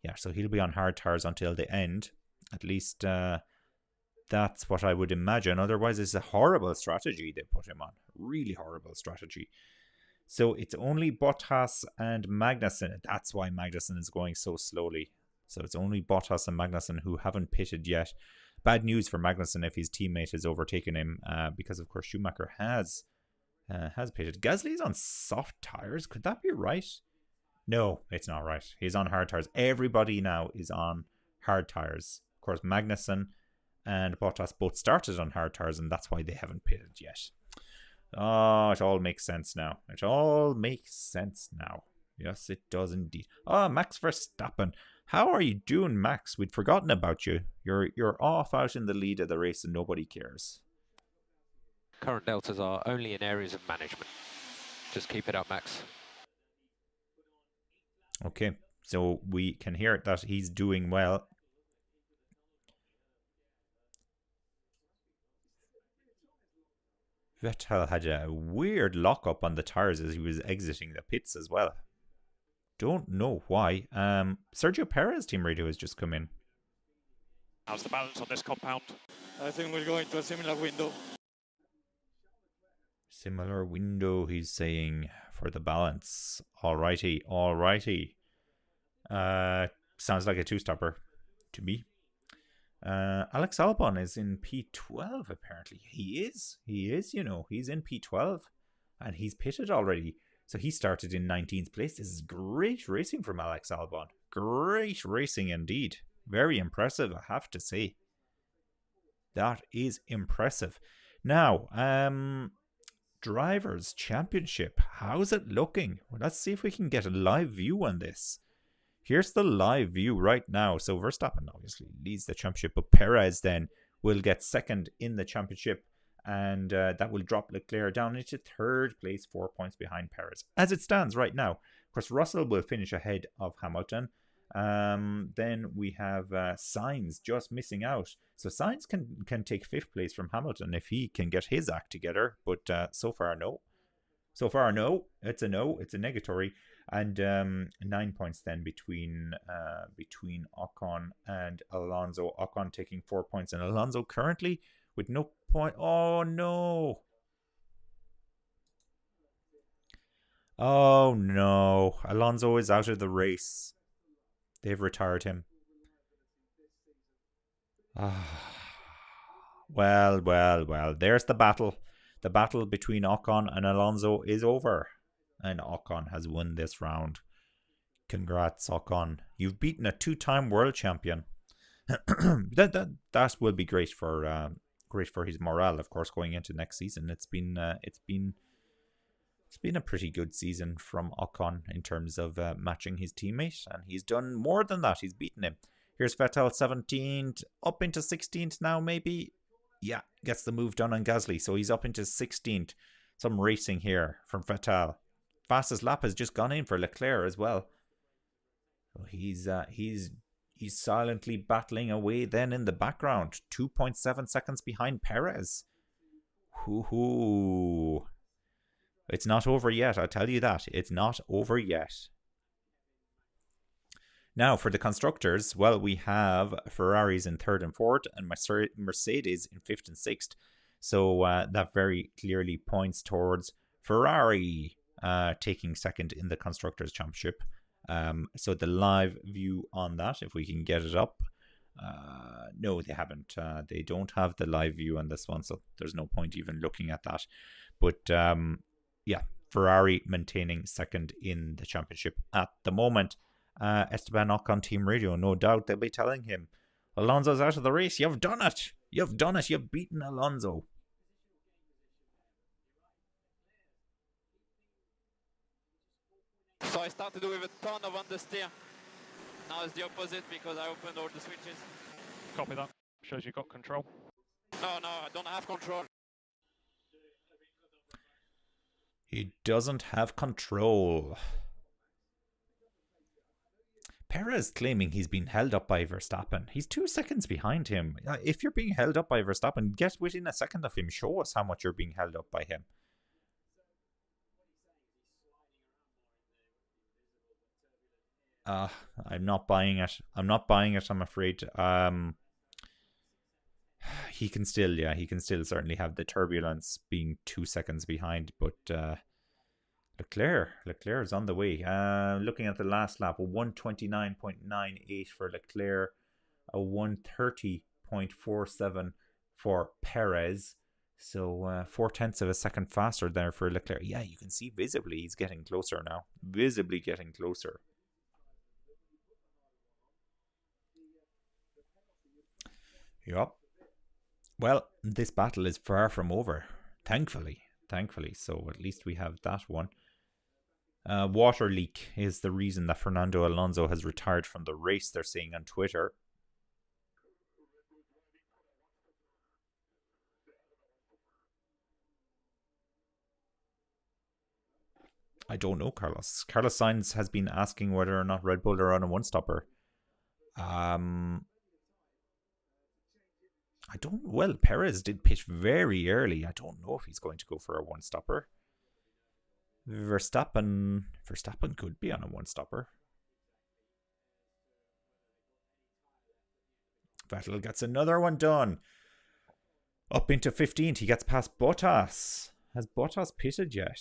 A: yeah, so he'll be on hard tires until the end. At least that's what I would imagine. Otherwise, it's a horrible strategy they put him on. Really horrible strategy. So it's only Bottas and Magnussen. That's why Magnussen is going so slowly. So it's only Bottas and Magnussen who haven't pitted yet. Bad news for Magnussen if his teammate has overtaken him, because of course Schumacher has pitted. Gasly's on soft tires. Could that be right? No, it's not right. He's on hard tires. Everybody now is on hard tires. Of course, Magnussen and Bottas both started on hard tires, and that's why they haven't pitted yet. Oh, it all makes sense now. It all makes sense now. Yes, it does indeed. Oh, Max Verstappen. How are you doing, Max? We'd forgotten about you. You're off out in the lead of the race and nobody cares.
C: Current deltas are only in areas of management. Just keep it up, Max.
A: Okay, so we can hear that he's doing well. Vettel had a weird lockup on the tires as he was exiting the pits as well. Don't know why. Sergio Perez team radio has just come in.
E: How's the balance on this compound?
D: I think we'll go into a similar window.
A: Similar window, he's saying, for the balance. Alrighty, alrighty. Sounds like a two-stopper to me. Alex Albon is in P12 apparently. He is, you know. He's in P12 and he's pitted already. So he started in 19th place. This is great racing from Alex Albon. Great racing indeed. Very impressive, I have to say. That is impressive. Now, Drivers' Championship. How's it looking? Well, let's see if we can get a live view on this. Here's the live view right now. So Verstappen obviously leads the championship, but Perez then will get second in the championship. And that will drop Leclerc down into third place, 4 points behind Perez. As it stands right now, of course, Russell will finish ahead of Hamilton. Then we have Sainz just missing out. So Sainz can take fifth place from Hamilton if he can get his act together. But so far, no. So far, no. It's a no. It's a negatory. And 9 points then between Ocon and Alonso. Ocon taking 4 points, and Alonso currently with no point. Oh no! Oh no! Alonso is out of the race. They've retired him. Well. There's the battle. The battle between Ocon and Alonso is over. And Ocon has won this round. Congrats, Ocon. You've beaten a two-time world champion. that will be great for his morale, of course, going into next season. It's been a pretty good season from Ocon in terms of matching his teammate, and he's done more than that. He's beaten him. Here's Vettel 17th, up into 16th now, maybe. Yeah, gets the move done on Gasly, so he's up into 16th. Some racing here from Vettel. Fastest lap has just gone in for Leclerc as well. So he's silently battling away then in the background. 2.7 seconds behind Perez. Hoo-hoo. It's not over yet, I'll tell you that. It's not over yet. Now, for the constructors, well, we have Ferraris in 3rd and 4th and Mercedes in 5th and 6th. So that very clearly points towards Ferrari taking 2nd in the Constructors' Championship. So the live view on that, if we can get it up. No, they haven't. They don't have the live view on this one, so there's no point even looking at that. But yeah, Ferrari maintaining 2nd in the championship at the moment. Esteban Ocon Team Radio, no doubt they'll be telling him, Alonso's out of the race. You've done it. You've done it. You've beaten Alonso.
I: So I started with a ton of understeer. Now it's the opposite because I opened all the switches.
E: Copy that. Shows you got control.
I: No, I don't have control.
A: He doesn't have control. Perez claiming he's been held up by Verstappen. He's 2 seconds behind him. If you're being held up by Verstappen, get within a second of him. Show us how much you're being held up by him. I'm not buying it. I'm afraid. He can still certainly have the turbulence being 2 seconds behind, but Leclerc is on the way. Looking at the last lap, a 129.98 for Leclerc, a 130.47 for Perez. So 0.4 of a second faster there for Leclerc. Yeah, you can see visibly he's getting closer now. Visibly getting closer. Yep. Well, this battle is far from over. Thankfully. So at least we have that one. Water leak is the reason that Fernando Alonso has retired from the race, they're saying on Twitter. I don't know, Carlos. Carlos Sainz has been asking whether or not Red Bull are on a one-stopper. Well, Perez did pitch very early. I don't know if he's going to go for a one-stopper. Verstappen could be on a one-stopper. Vettel gets another one done. Up into 15th. He gets past Bottas. Has Bottas pitted yet?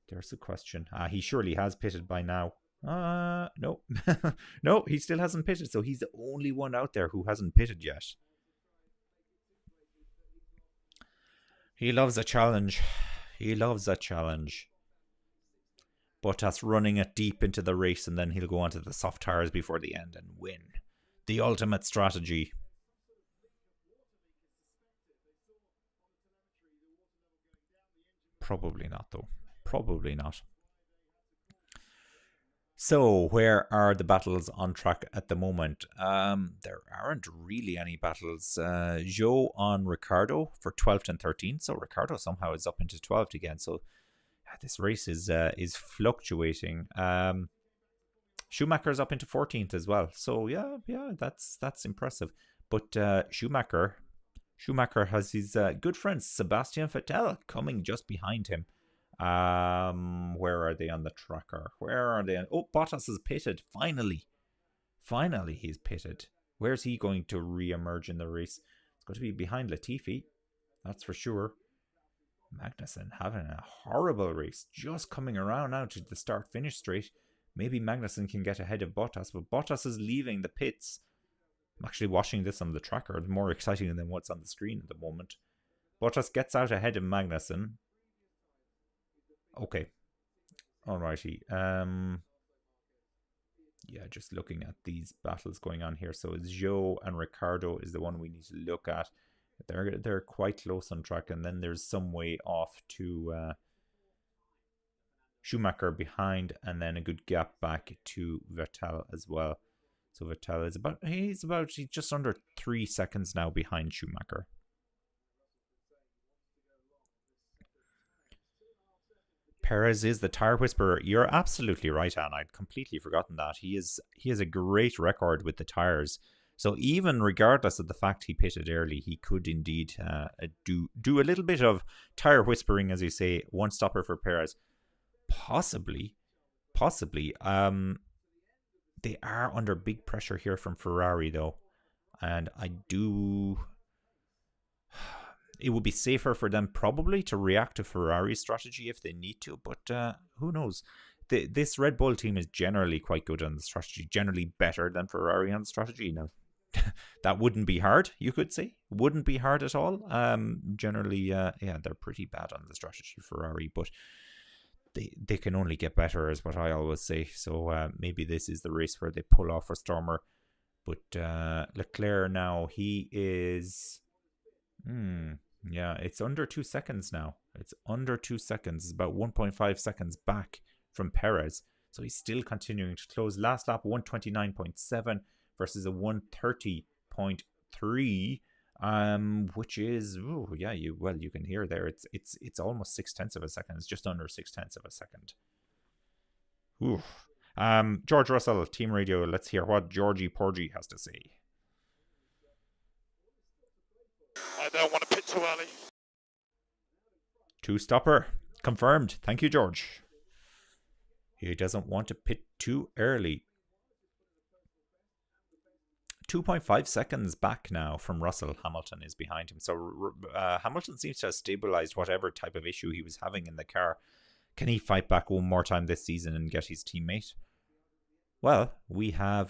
A: There's the question. He surely has pitted by now. No. No, he still hasn't pitted. So he's the only one out there who hasn't pitted yet. He loves a challenge. Bottas running it deep into the race, and then he'll go onto the soft tires before the end and win. The ultimate strategy. Probably not, though. Probably not. So, where are the battles on track at the moment? There aren't really any battles. Zhou on Ricciardo for 12th and 13th. So, Ricciardo somehow is up into 12th again. So, this race is fluctuating. Schumacher's up into 14th as well. So, yeah, that's impressive. But Schumacher has his good friend Sebastian Vettel coming just behind him. Where are they on the tracker? Oh, Bottas has pitted. Finally he's pitted. Where's he going to re-emerge in the race? It's going to be behind Latifi, that's for sure. Magnussen having a horrible race, just coming around now to the start-finish straight. Maybe Magnussen can get ahead of Bottas, but Bottas is leaving the pits. I'm actually watching this on the tracker. It's more exciting than what's on the screen at the moment. Bottas gets out ahead of Magnussen. Okay. Alrighty. Yeah, just looking at these battles going on here. So Zhou and Ricciardo is the one we need to look at. They're quite close on track, and then there's some way off to Schumacher behind, and then a good gap back to Vettel as well. So Vettel is he's just under 3 seconds now behind Schumacher. Perez is the tire whisperer. You're absolutely right, Anne. I'd completely forgotten that. He has a great record with the tires. So even regardless of the fact he pitted early, he could indeed do a little bit of tire whispering, as you say. One stopper for Perez, possibly. They are under big pressure here from Ferrari, though. And it would be safer for them probably to react to Ferrari's strategy if they need to, but who knows? This Red Bull team is generally quite good on the strategy, generally better than Ferrari on the strategy. Now, that wouldn't be hard, you could say. Wouldn't be hard at all. Generally, they're pretty bad on the strategy, Ferrari, but they can only get better, is what I always say. So maybe this is the race where they pull off a stormer. But Leclerc now, he is... yeah, it's under 2 seconds now. It's under 2 seconds. It's about 1.5 seconds back from Perez. So he's still continuing to close. Last lap, 129.7 versus a 130.3, which is, you can hear there. It's almost 0.6 of a second. It's just under 0.6 of a second. Oof. George Russell, Team Radio. Let's hear what Georgie Porgy has to say.
D: I don't want to pit too early.
A: Two-stopper. Confirmed. Thank you, George. He doesn't want to pit too early. 2.5 seconds back now from Russell. Hamilton is behind him. So Hamilton seems to have stabilized whatever type of issue he was having in the car. Can he fight back one more time this season and get his teammate? Well, we have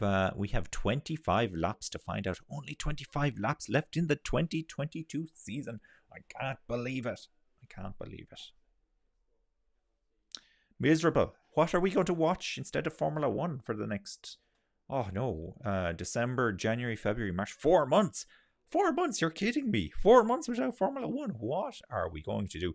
A: 25 laps to find out. Only 25 laps left in the 2022 season. I can't believe it. Miserable. What are we going to watch instead of Formula 1 for the next... December, January, February, March. 4 months. 4 months, you're kidding me. 4 months without Formula 1. What are we going to do?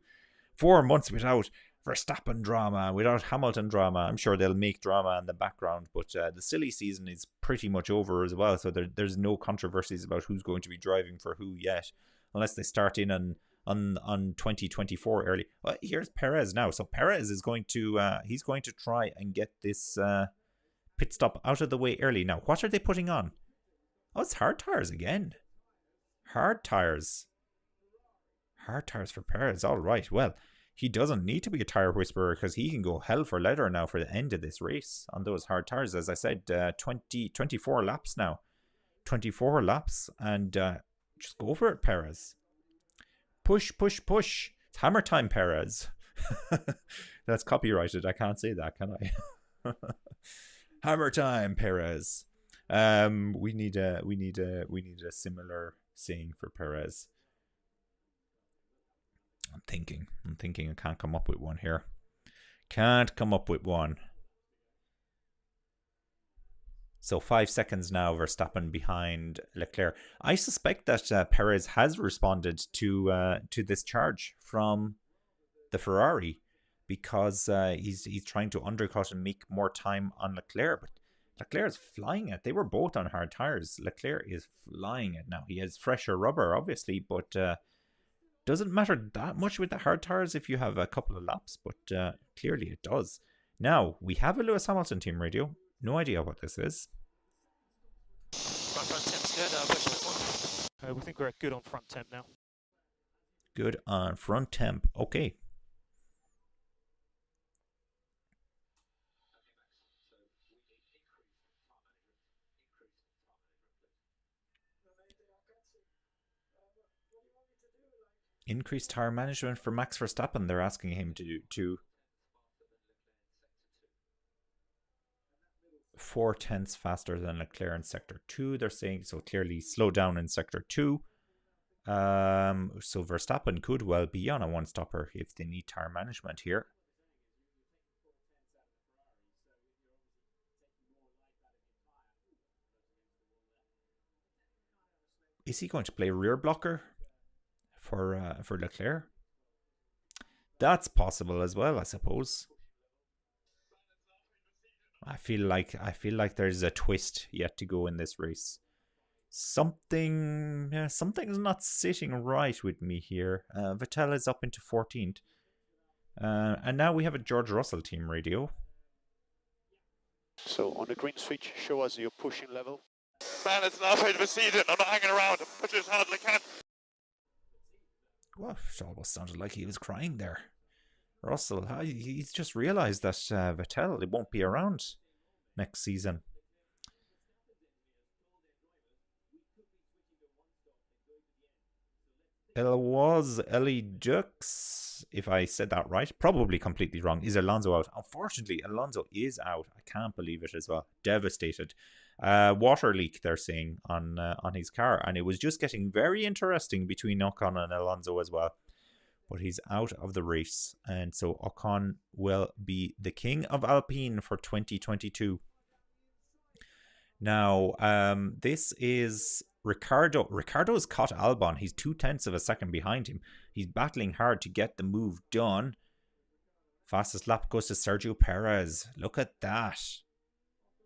A: 4 months without Verstappen drama, without Hamilton drama. I'm sure they'll make drama in the background, but the silly season is pretty much over as well, so there's no controversies about who's going to be driving for who yet, unless they start in on 2024 early. Well, here's Perez now. So Perez is going to he's going to try and get this pit stop out of the way early. Now, what are they putting on? Oh, it's hard tires again. Hard tires for Perez. All right. Well, he doesn't need to be a tire whisperer because he can go hell for leather now for the end of this race on those hard tires. As I said, 24 laps now. 24 laps, and just go for it, Perez. Push. It's hammer time, Perez. That's copyrighted. I can't say that, can I? Hammer time, Perez. We need a similar saying for Perez. I'm thinking I can't come up with one here. Can't come up with one. So 5 seconds now, Verstappen behind Leclerc. I suspect that Perez has responded to this charge from the Ferrari, because he's trying to undercut and make more time on Leclerc. But Leclerc is flying it. They were both on hard tires. Leclerc is flying it now. He has fresher rubber, obviously, but doesn't matter that much with the hard tires if you have a couple of laps, but clearly it does. Now, we have a Lewis Hamilton Team Radio. No idea what this is.
I: Front temp's good.
E: We think we're good on front temp now.
A: Good on front temp. Okay. Increased tire management for Max Verstappen. They're asking him to do 0.4 faster than Leclerc in sector 2. They're saying so clearly slow down in sector 2. So Verstappen could well be on a one-stopper if they need tire management here. Is he going to play rear blocker for Leclerc? That's possible as well, I suppose. I feel like there's a twist yet to go in this race. Something's not sitting right with me here. Vettel is up into 14th. And now we have a George Russell Team Radio.
H: So on the green switch, show us your pushing level.
D: Man, it's an halfway to the season. I'm not hanging around. I'm pushing as hard as I can.
A: Well, it almost sounded like he was crying there. Russell, he's just realised that Vettel won't be around next season. It was Ellie Dux, if I said that right. Probably completely wrong. Is Alonso out? Unfortunately, Alonso is out. I can't believe it as well. Devastated. Water leak, they're saying, on his car. And it was just getting very interesting between Ocon and Alonso as well. But he's out of the race. And so Ocon will be the king of Alpine for 2022. Now, this is Ricardo. Ricardo's caught Albon. He's 0.2 of a second behind him. He's battling hard to get the move done. Fastest lap goes to Sergio Perez. Look at that.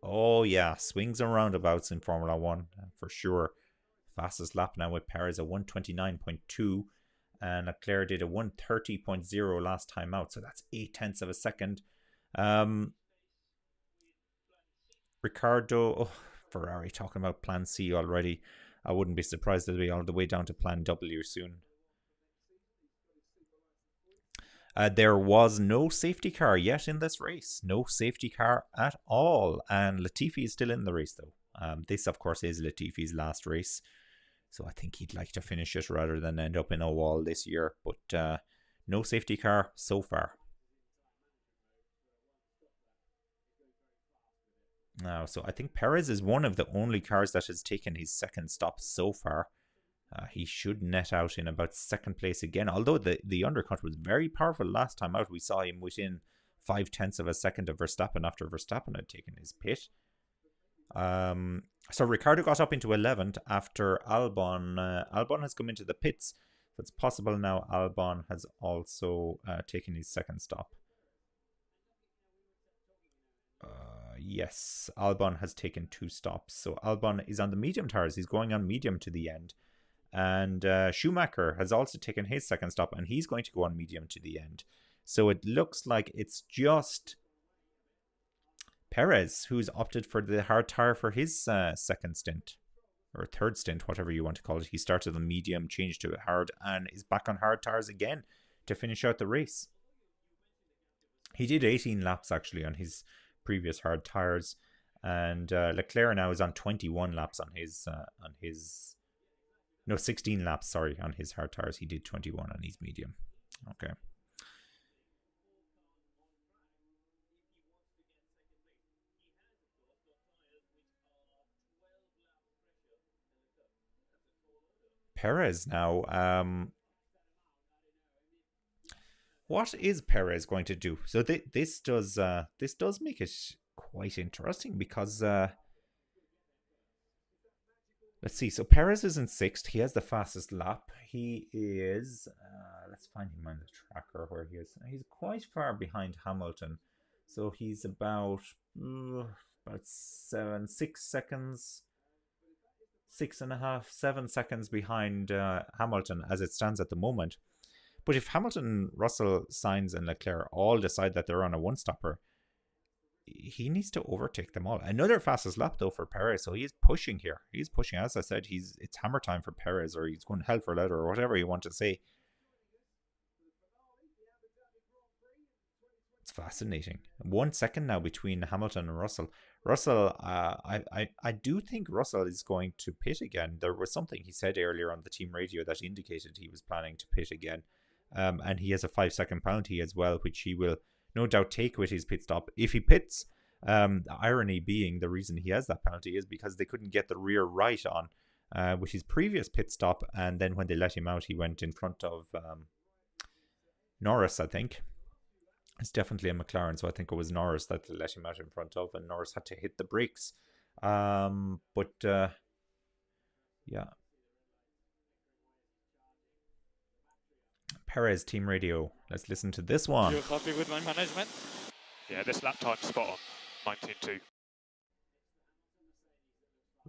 A: Oh, yeah. Swings and roundabouts in Formula 1, for sure. Fastest lap now with Perez, a 129.2. And Leclerc did a 130.0 last time out. So that's 0.8 of a second. Ricardo, Ferrari talking about Plan C already. I wouldn't be surprised they'll be all the way down to Plan W soon. There was no safety car yet in this race. No safety car at all. And Latifi is still in the race though. This, of course, is Latifi's last race. So I think he'd like to finish it rather than end up in a wall this year. But no safety car so far. Now, so I think Perez is one of the only cars that has taken his second stop so far. He should net out in about second place again. Although the undercut was very powerful last time out. We saw him within 0.5 of a second of Verstappen after Verstappen had taken his pit. So Ricardo got up into 11th after Albon. Albon has come into the pits. So it's possible now Albon has also taken his second stop. Yes, Albon has taken 2 stops. So Albon is on the medium tires. He's going on medium to the end. And Schumacher has also taken his second stop. And he's going to go on medium to the end. So it looks like it's just Perez who's opted for the hard tire for his second stint. Or third stint, whatever you want to call it. He started on medium, changed to hard, and is back on hard tires again to finish out the race. He did 18 laps actually on his previous hard tires, and Leclerc now is on 21 laps on his 16 laps, sorry, on his hard tires. He did 21 on his medium. Okay. Perez now, what is Perez going to do? So this does make it quite interesting because let's see. So Perez is in 6th. He has the fastest lap. He is let's find him on the tracker where he is. He's quite far behind Hamilton. So he's about 6 seconds. 6.5, 7 seconds behind Hamilton as it stands at the moment. But if Hamilton, Russell, Sainz and Leclerc all decide that they're on a one-stopper, he needs to overtake them all. Another fastest lap though for Perez, so he is pushing here. He's pushing, as I said, it's hammer time for Perez, or he's going hell for leather, or whatever you want to say. It's fascinating. 1 second now between Hamilton and Russell. Russell, I do think Russell is going to pit again. There was something he said earlier on the team radio that indicated he was planning to pit again. And he has a 5-second penalty as well, which he will no doubt take with his pit stop. If he pits, the irony being the reason he has that penalty is because they couldn't get the rear right on with his previous pit stop. And then when they let him out, he went in front of Norris, I think. It's definitely a McLaren, so I think it was Norris that they let him out in front of, and Norris had to hit the brakes. Yeah. Perez team radio. Let's listen to this one.
I: You're happy with my management?
E: Yeah, this lap time spot on, 19.2.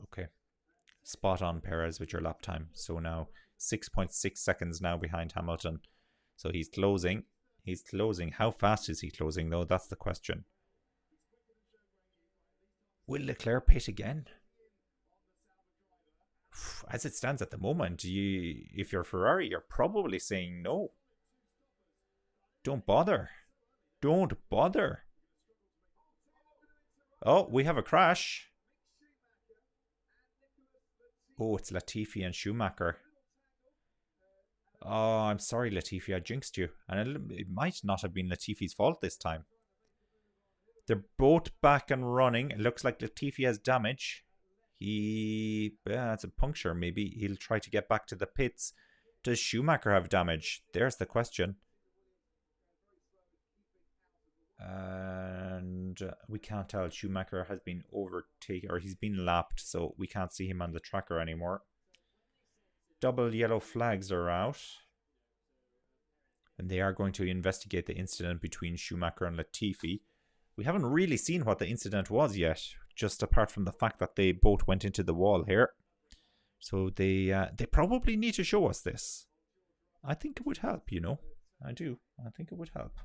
A: Okay. Spot on, Perez, with your lap time. So now 6.6 seconds now behind Hamilton. So he's closing. He's closing. How fast is he closing, though? That's the question. Will Leclerc pit again? As it stands at the moment, if you're Ferrari, you're probably saying no. Don't bother. Don't bother. Oh, we have a crash. Oh, it's Latifi and Schumacher. Oh, I'm sorry, Latifi. I jinxed you. And it might not have been Latifi's fault this time. They're both back and running. It looks like Latifi has damage. It's a puncture. Maybe he'll try to get back to the pits. Does Schumacher have damage? There's the question. And we can't tell. Schumacher has been overtaken, or he's been lapped, so we can't see him on the tracker anymore. Double yellow flags are out. And they are going to investigate the incident between Schumacher and Latifi. We haven't really seen what the incident was yet, just apart from the fact that they both went into the wall here. So they probably need to show us this. I think it would help, you know. I do. I think it would help.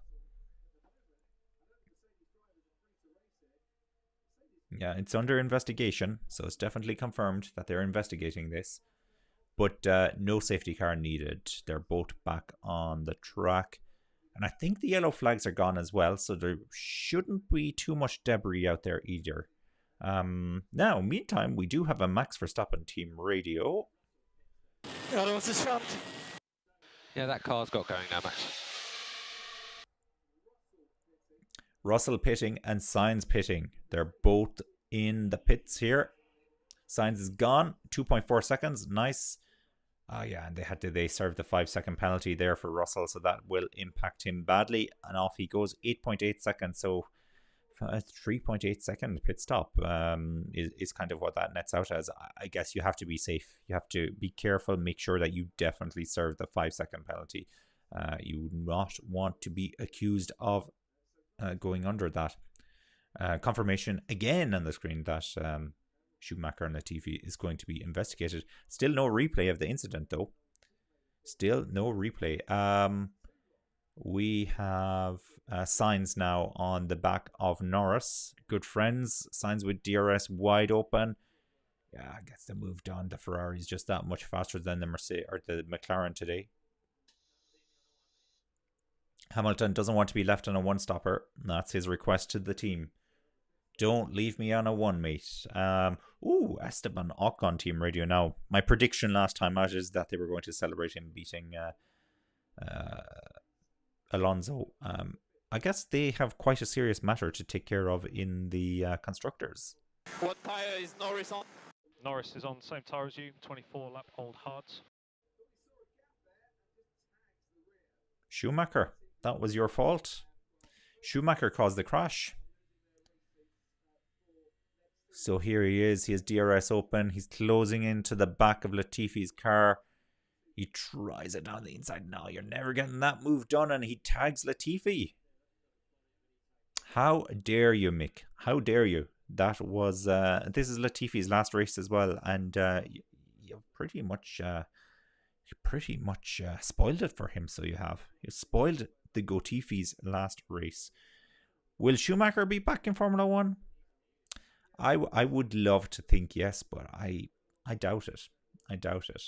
A: Yeah, it's under investigation, so it's definitely confirmed that they're investigating this. But no safety car needed. They're both back on the track. And I think the yellow flags are gone as well, so there shouldn't be too much debris out there either. Now, meantime, we do have a Max Verstappen team radio.
B: Yeah, that was a shunt.
C: Yeah, that car's got going now, Max.
A: Russell pitting and Sainz pitting. They're both in the pits here. Sainz is gone. 2.4 seconds. Nice. Yeah, and they served the 5-second penalty there for Russell, so that will impact him badly. And off he goes. 8.8 seconds. So 3.8 second pit stop is kind of what that nets out as. I guess you have to be safe. You have to be careful. Make sure that you definitely serve the 5-second penalty. You would not want to be accused of going under that. Confirmation again on the screen that Schumacher and Latifi is going to be investigated. Still no replay of the incident though. Still no replay. We have Sainz now on the back of Norris. Good friends. Sainz with DRS wide open. Yeah, gets them moved on. The Ferrari's just that much faster than the Mercedes or the McLaren today. Hamilton doesn't want to be left on a one-stopper. That's his request to the team. Don't leave me on a one, mate. Esteban Ocon team radio now. My prediction last time out is that they were going to celebrate him beating Alonso. I guess they have quite a serious matter to take care of in the constructors.
I: What tyre is Norris on?
E: Norris is on same tyre as you, 24 lap old hards.
A: Schumacher, that was your fault. Schumacher caused the crash. So here he is. He has DRS open. He's closing into the back of Latifi's car. He tries it down the inside. No, you're never getting that move done. And he tags Latifi. How dare you, Mick? How dare you? That was... this is Latifi's last race as well. And you pretty much spoiled it for him. So you have. You spoiled the Gotifi's last race. Will Schumacher be back in Formula 1? I would love to think yes, but I doubt it. I doubt it.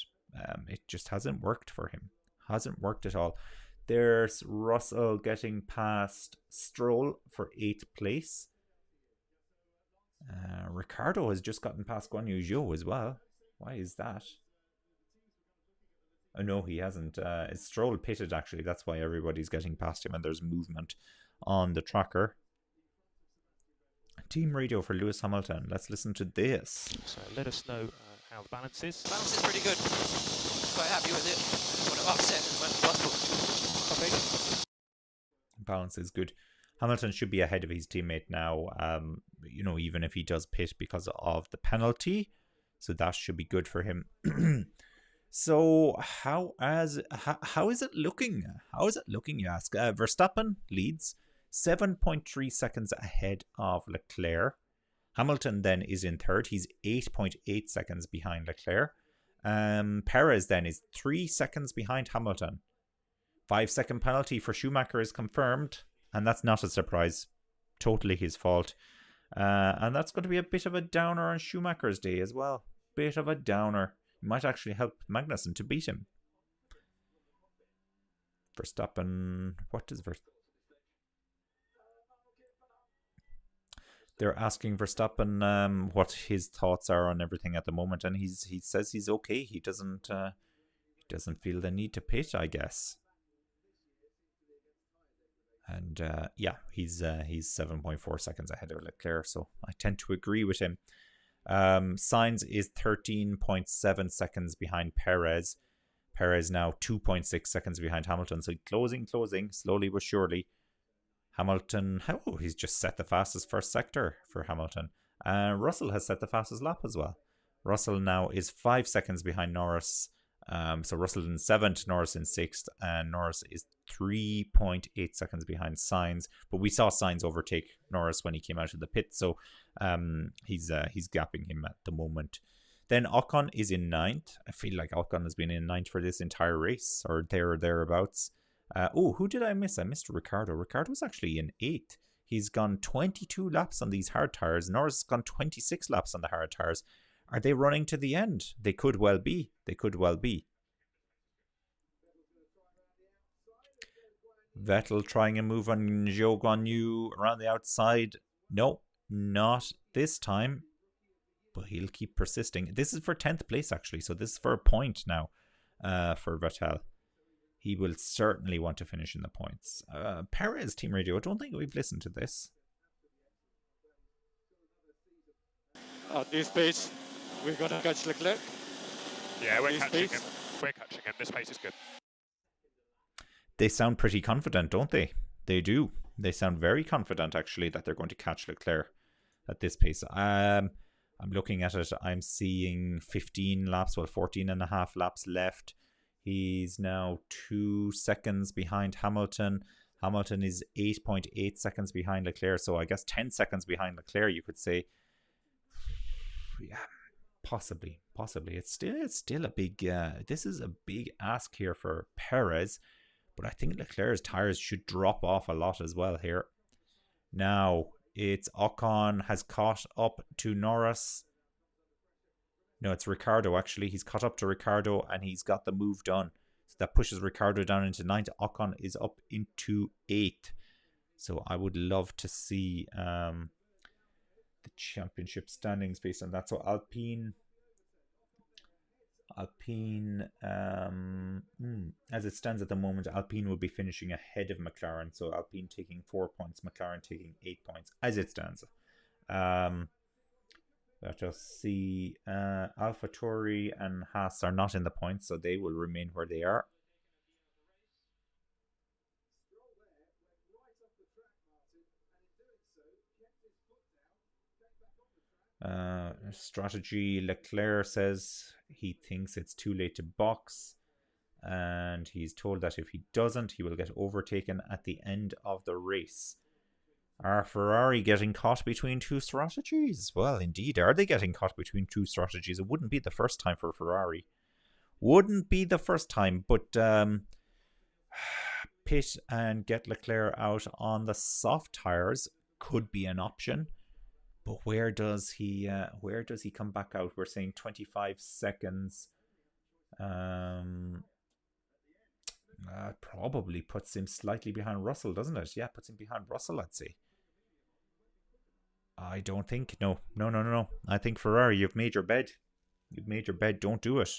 A: It just hasn't worked for him. Hasn't worked at all. There's Russell getting past Stroll for 8th place. Ricardo has just gotten past Guan Yu Zhou as well. Why is that? Oh no, he hasn't. It's Stroll pitted actually. That's why everybody's getting past him and there's movement on the tracker. Team radio for Lewis Hamilton. Let's listen to this.
E: So let us know how the balance is.
G: The balance is pretty good. Quite happy with it. Sort of upset when possible.
A: Balance is good. Hamilton should be ahead of his teammate now. Even if he does pit because of the penalty, so that should be good for him. So how is it looking? How is it looking? You ask. Verstappen leads. 7.3 seconds ahead of Leclerc. Hamilton then is in third. He's 8.8 seconds behind Leclerc. Perez then is 3 seconds behind Hamilton. 5-second penalty for Schumacher is confirmed. And that's not a surprise. Totally his fault. And that's going to be a bit of a downer on Schumacher's day as well. Bit of a downer. It might actually help Magnussen to beat him. Verstappen... What does Verstappen... They're asking Verstappen what his thoughts are on everything at the moment, and he says he's okay. He doesn't doesn't feel the need to pit, I guess. And yeah, he's 7.4 seconds ahead of Leclerc, so I tend to agree with him. Sainz is 13.7 seconds behind Perez. Perez now 2.6 seconds behind Hamilton. So closing, slowly but surely. Hamilton, he's just set the fastest first sector for Hamilton. Russell has set the fastest lap as well. Russell now is 5 seconds behind Norris. So Russell in 7th, Norris in 6th, and Norris is 3.8 seconds behind Sainz. But we saw Sainz overtake Norris when he came out of the pit, so he's gapping him at the moment. Then Ocon is in 9th. I feel like Ocon has been in 9th for this entire race, or thereabouts. Who did I miss? I missed Ricciardo. Ricciardo was actually in 8th. He's gone 22 laps on these hard tyres. Norris has gone 26 laps on the hard tyres. Are they running to the end? They could well be. Vettel trying a move on Zhou Guanyu around the outside. No, not this time. But he'll keep persisting. This is for 10th place, actually. So this is for a point now for Vettel. He will certainly want to finish in the points. Perez team radio. I don't think we've listened to this.
D: At this pace, we're going to catch Leclerc.
E: Yeah, we're catching him. This pace is good.
A: They sound pretty confident, don't they? They do. They sound very confident, actually, that they're going to catch Leclerc at this pace. I'm looking at it. I'm seeing 15 laps, 14 and a half laps left. He's now 2 seconds behind Hamilton. Hamilton is 8.8 seconds behind Leclerc. So I guess 10 seconds behind Leclerc, you could say. Yeah, possibly. It's still a big. This is a big ask here for Perez, but I think Leclerc's tires should drop off a lot as well here. Now it's Ocon has caught up to Norris. No, it's Ricciardo actually. He's caught up to Ricciardo and he's got the move done. So that pushes Ricciardo down into 9th. Ocon is up into 8th. So I would love to see the championship standings based on that. So Alpine, as it stands at the moment, Alpine will be finishing ahead of McLaren. So Alpine taking 4 points, McLaren taking 8 points as it stands. Let us see. AlphaTauri and Haas are not in the points, so they will remain where they are. Strategy, Leclerc says he thinks it's too late to box, and he's told that if he doesn't, he will get overtaken at the end of the race. Are Ferrari getting caught between two strategies? Well, indeed, are they getting caught between two strategies? It wouldn't be the first time for Ferrari. Wouldn't be the first time, but pit and get Leclerc out on the soft tires could be an option. But where does he come back out? We're saying 25 seconds. Probably puts him slightly behind Russell, doesn't it? Yeah, puts him behind Russell, I'd say. I don't think. No. I think Ferrari, you've made your bed. Don't do it.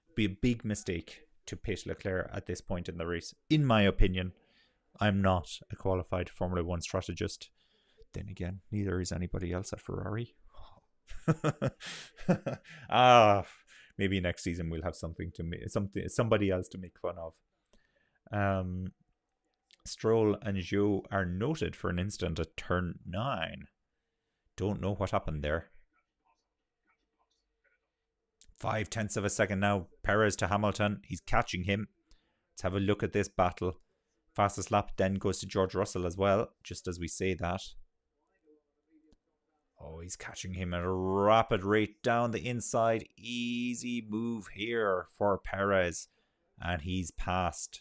A: It'd be a big mistake to pit Leclerc at this point in the race. In my opinion, I'm not a qualified Formula 1 strategist. Then again, neither is anybody else at Ferrari. Maybe next season we'll have somebody else to make fun of. Stroll and Zhou are noted for an incident at turn 9. Don't know what happened there. 0.5 of a second now. Perez to Hamilton. He's catching him. Let's have a look at this battle. Fastest lap then goes to George Russell as well, just as we say that. Oh, he's catching him at a rapid rate down the inside. Easy move here for Perez. And he's passed.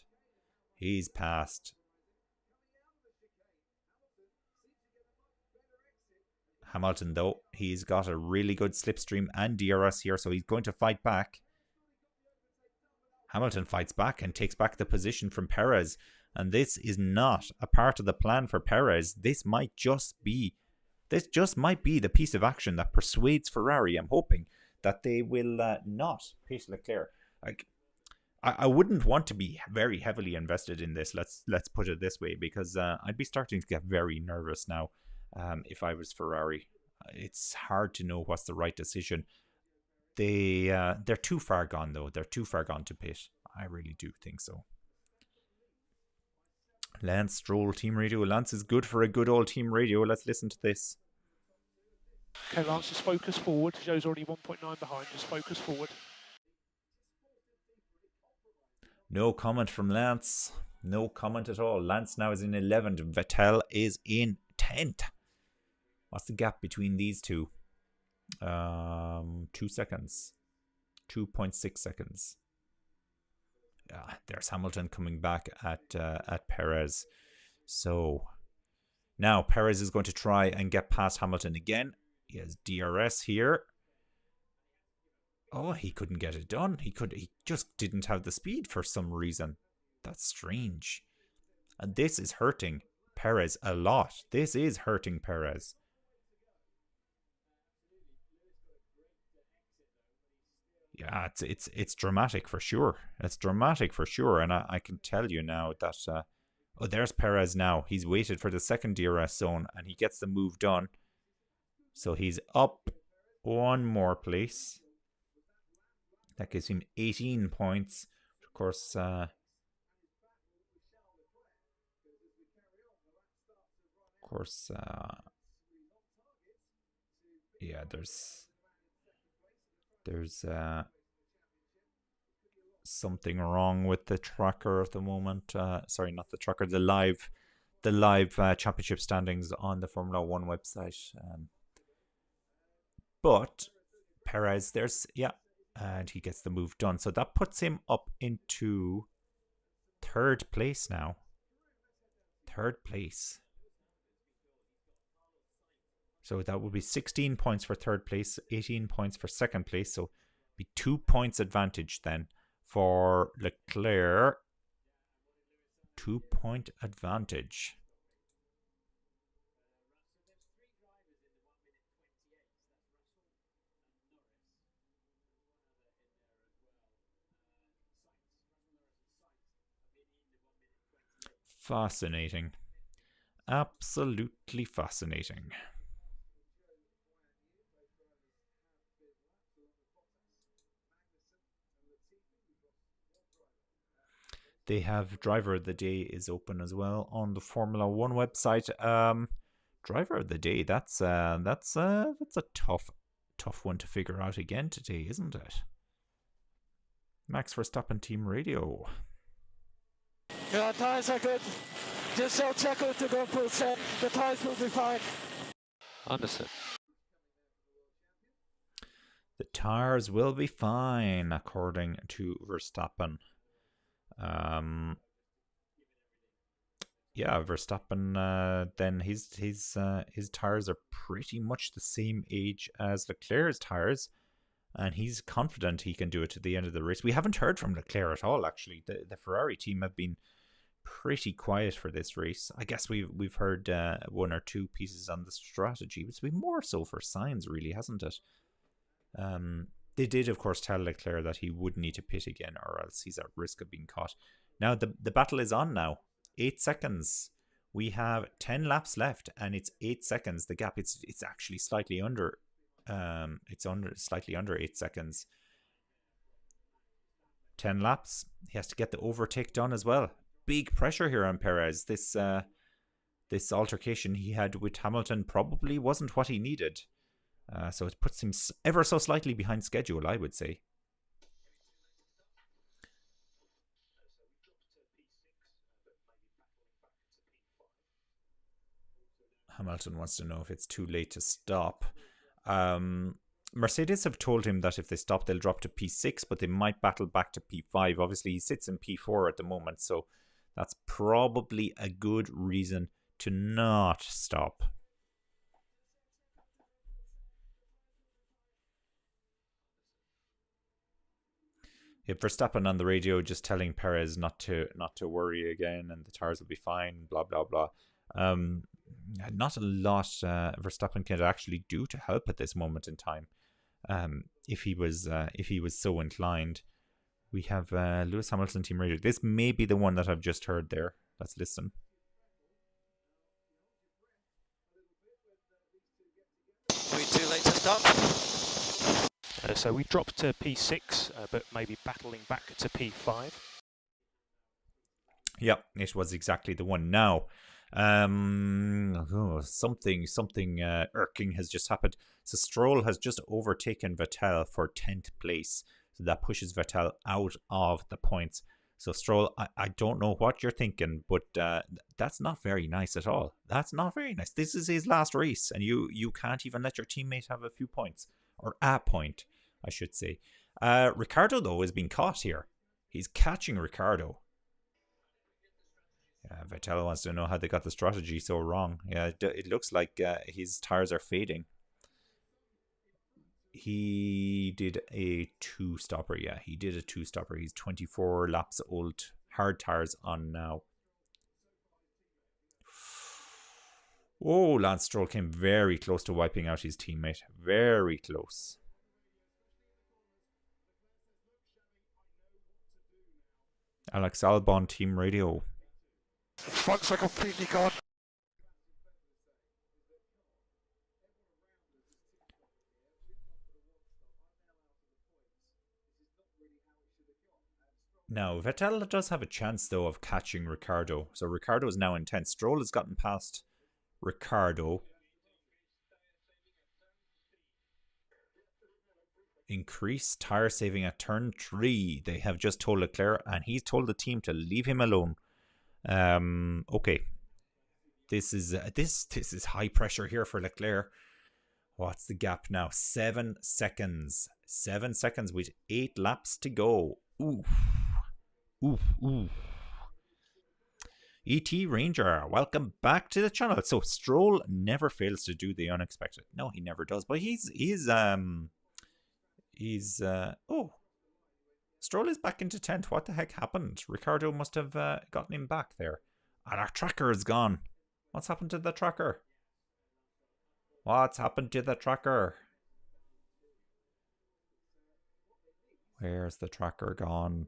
A: Hamilton, though, he's got a really good slipstream and DRS here, so he's going to fight back. Hamilton fights back and takes back the position from Perez. And this is not a part of the plan for Perez. This just might be the piece of action that persuades Ferrari. I'm hoping that they will not pit Leclerc. I wouldn't want to be very heavily invested in this. Let's put it this way, because I'd be starting to get very nervous now if I was Ferrari. It's hard to know what's the right decision. They're too far gone, though. They're too far gone to pit. I really do think so. Lance Stroll team radio. Lance is good for a good old team radio. Let's listen to this.
B: Okay, Lance, just focus forward. Joe's already 1.9 behind. Just focus forward.
A: No comment from Lance. No comment at all. Lance now is in 11th. Vettel is in 10th. What's the gap between these two? 2 seconds. 2.6 seconds. Yeah, there's Hamilton coming back at Perez. So now Perez is going to try and get past Hamilton again. He has DRS here. Oh, he couldn't get it done. He just didn't have the speed for some reason. That's strange. And this is hurting Perez a lot. This is hurting Perez. Yeah, it's dramatic for sure. It's dramatic for sure. And I can tell you now that oh, there's Perez now. He's waited for the second DRS zone and he gets the move done. So he's up one more place. That gives him 18 points. Of course, yeah, there's something wrong with the tracker at the moment. Sorry, not the tracker. The live championship standings on the Formula One website. But Perez, and he gets the move done. So that puts him up into 3rd place now. 3rd place. So that would be 16 points for 3rd place, 18 points for 2nd place. So be 2 points advantage then for Leclerc. 2-point advantage. Fascinating. Absolutely fascinating. They have Driver of the Day is open as well on the Formula One website. Driver of the Day, that's a tough one to figure out again today, isn't it? Max Verstappen Team Radio.
D: Yeah, tires are good. Just tell Checo to go full set. The tires will be fine.
C: Understood.
A: The tires will be fine, according to Verstappen. Yeah, Verstappen. Then his tires are pretty much the same age as Leclerc's tires, and he's confident he can do it to the end of the race. We haven't heard from Leclerc at all, actually. The Ferrari team have been pretty quiet for this race. I guess we've heard 1 or 2 pieces on the strategy. It's been more so for Sainz, really, hasn't it? They did, of course, tell Leclerc that he would need to pit again, or else he's at risk of being caught. Now the battle is on now. 8 seconds. We have 10 laps left, and it's 8 seconds. The gap. It's actually slightly under. Slightly under 8 seconds. 10 laps. He has to get the overtake done as well. Big pressure here on Perez. This altercation he had with Hamilton probably wasn't what he needed. So it puts him ever so slightly behind schedule, I would say. Hamilton wants to know if it's too late to stop. Mercedes have told him that if they stop, they'll drop to P6, but they might battle back to P5. Obviously, he sits in P4 at the moment, so that's probably a good reason to not stop. Verstappen on the radio just telling Perez not to worry again, and the tires will be fine. Blah blah blah. Not a lot Verstappen can actually do to help at this moment in time. If he was so inclined, We have Lewis Hamilton team radio. This may be the one that I've just heard there. Let's listen.
G: Are we too late to stop?
E: So we dropped to P6, but maybe battling back to P5.
A: Yeah, it was exactly the one. Now, something irking has just happened. So Stroll has just overtaken Vettel for 10th place. So that pushes Vettel out of the points. So Stroll, I don't know what you're thinking, but that's not very nice at all. That's not very nice. This is his last race, and you can't even let your teammate have a few points. Or a point, I should say. Ricciardo, though, has been caught here. He's catching Ricciardo. Vettel wants to know how they got the strategy so wrong. Yeah, it looks like his tires are fading. He did a two-stopper. Yeah, he did a two-stopper. He's 24 laps old. Hard tires on now. Oh, Lance Stroll came very close to wiping out his teammate. Very close. Alex Albon, team radio.
D: Fronts are completely gone.
A: Now, Vettel does have a chance, though, of catching Ricciardo. So Ricciardo is now in 10th. Stroll has gotten past Ricciardo. Increase tire saving at turn 3. They have just told Leclerc, and he's told the team to leave him alone. Okay. This is high pressure here for Leclerc. What's the gap now? 7 seconds. 7 seconds with 8 laps to go. Ooh. Ooh, ooh. ET Ranger, welcome back to the channel. So Stroll never fails to do the unexpected. No, he never does. But Stroll is back into 10th. What the heck happened? Ricciardo must have gotten him back there. And our tracker is gone. What's happened to the tracker? What's happened to the tracker? Where's the tracker gone?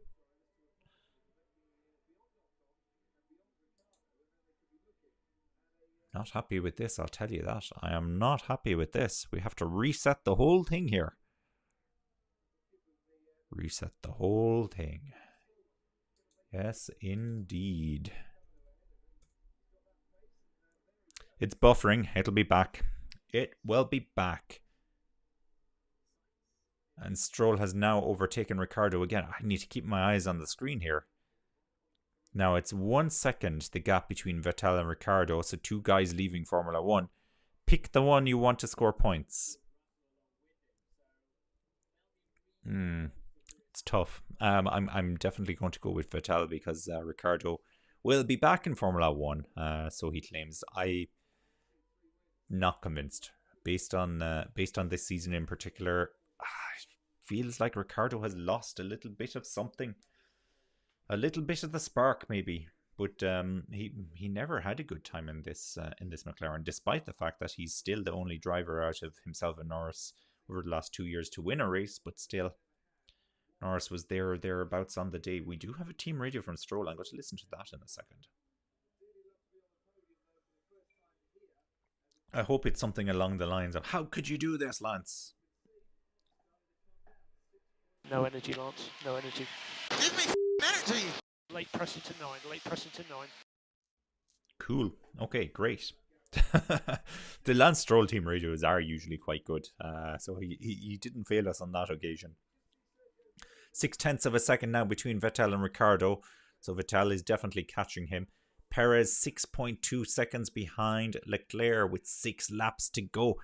A: Not happy with this, I'll tell you that. I am not happy with this. We have to reset the whole thing here. Reset the whole thing. Yes, indeed. It's buffering. It'll be back. It will be back. And Stroll has now overtaken Ricciardo again. I need to keep my eyes on the screen here. Now it's 1 second, the gap between Vettel and Ricciardo. So 2 guys leaving Formula 1. Pick the one you want to score points. It's tough. I'm definitely going to go with Vettel because Ricciardo will be back in Formula 1. So he claims. I'm not convinced. Based on this season in particular, it feels like Ricciardo has lost a little bit of something. A little bit of the spark, maybe, but he never had a good time in this McLaren, despite the fact that he's still the only driver out of himself and Norris over the last 2 years to win a race. But still, Norris was there or thereabouts on the day. We do have a team radio from Stroll. I'm going to listen to that in a second. I hope it's something along the lines of, "How could you do this, Lance?"
B: No energy, Lance. No energy.
D: Give me energy!
B: Late pressing to 9. Late pressing to 9.
A: Cool. Okay, great. The Lance Stroll team radios are usually quite good. So he didn't fail us on that occasion. 0.6 of a second now between Vettel and Ricciardo. So Vettel is definitely catching him. Perez 6.2 seconds behind Leclerc with 6 laps to go.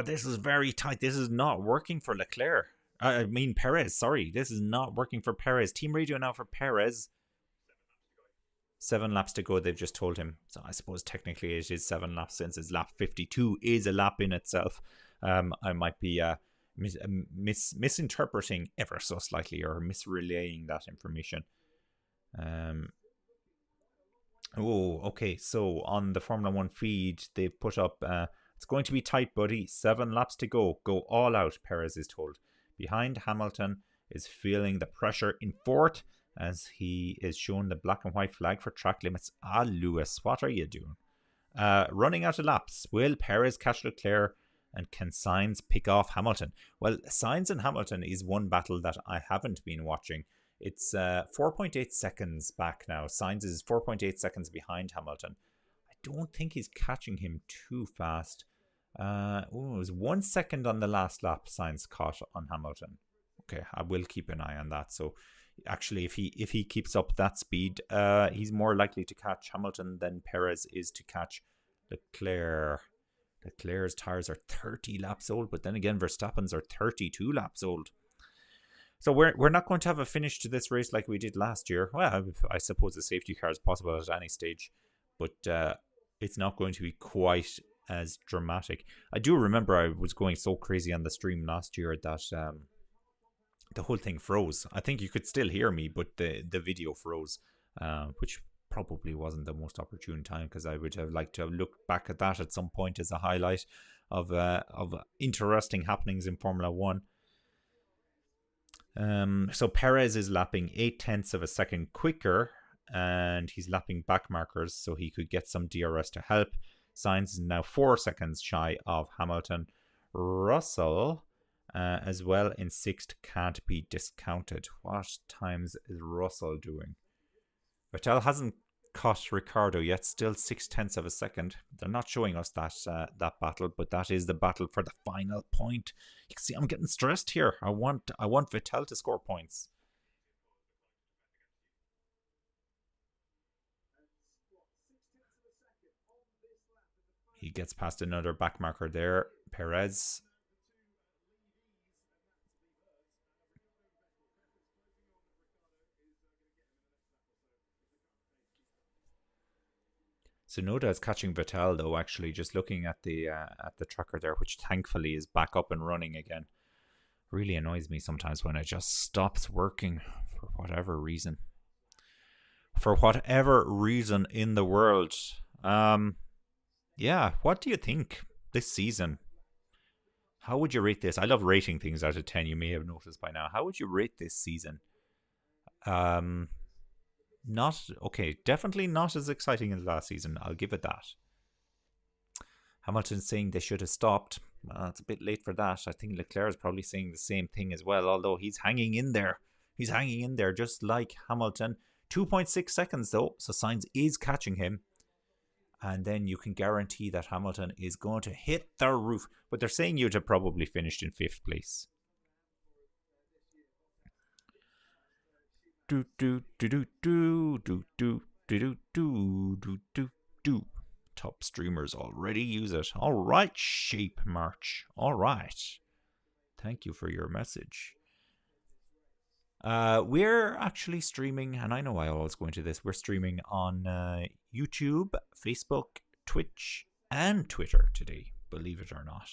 A: This is very tight. This is not working for Leclerc. I mean Perez, sorry. This is not working for Perez. Team radio now for Perez. 7 laps to go, they've just told him. So I suppose technically it is 7 laps since it's lap 52 is a lap in itself. I might be misinterpreting ever so slightly or misrelaying that information. Okay. So on the Formula 1 feed, they've put up, it's going to be tight, buddy. 7 laps to go. Go all out, Perez is told. Behind Hamilton is feeling the pressure in fourth as he is shown the black and white flag for track limits. Lewis, what are you doing? Running out of laps. Will Perez catch Leclerc, and can Sainz pick off Hamilton? Well, Sainz and Hamilton is one battle that I haven't been watching. It's 4.8 seconds back now. Sainz is 4.8 seconds behind Hamilton. I don't think he's catching him too fast. It was 1 second on the last lap Sainz caught on Hamilton. Okay, I will keep an eye on that. So actually, if he keeps up that speed, he's more likely to catch Hamilton than Perez is to catch Leclerc. Leclerc's tires are 30 laps old, but then again, Verstappen's are 32 laps old. So we're not going to have a finish to this race like we did last year. Well, I suppose a safety car is possible at any stage, but it's not going to be quite as dramatic. I do remember I was going so crazy on the stream last year that the whole thing froze. I think you could still hear me, but the video froze, which probably wasn't the most opportune time, because I would have liked to have looked back at that at some point as a highlight of interesting happenings in Formula 1. So Perez is lapping 0.8 of a second quicker, and he's lapping back markers so he could get some DRS to help. Sainz is now 4 seconds shy of Hamilton. Russell as well in 6th can't be discounted. What times is Russell doing? Vettel hasn't caught Ricciardo yet, still 0.6 of a second. They're not showing us that battle, but that is the battle for the final point. You can see I'm getting stressed here. I want Vettel to score points. He gets past another back marker there. Perez. Tsunoda is catching Vettel though, actually, just looking at the tracker there, which thankfully is back up and running again. Really annoys me sometimes when it just stops working for whatever reason. For whatever reason in the world. Yeah, what do you think this season? How would you rate this? I love rating things out of 10, you may have noticed by now. How would you rate this season? Definitely not as exciting as last season. I'll give it that. Hamilton saying they should have stopped. It's a bit late for that. I think Leclerc is probably saying the same thing as well, although he's hanging in there. He's hanging in there just like Hamilton. 2.6 seconds though, so Sainz is catching him. And then you can guarantee that Hamilton is going to hit the roof. But they're saying you'd have probably finished in 5th place. Top streamers already use it. All right, Shape March. All right. Thank you for your message. We're actually streaming, and I know I always go into this. We're streaming on YouTube, Facebook, Twitch, and Twitter today. Believe it or not.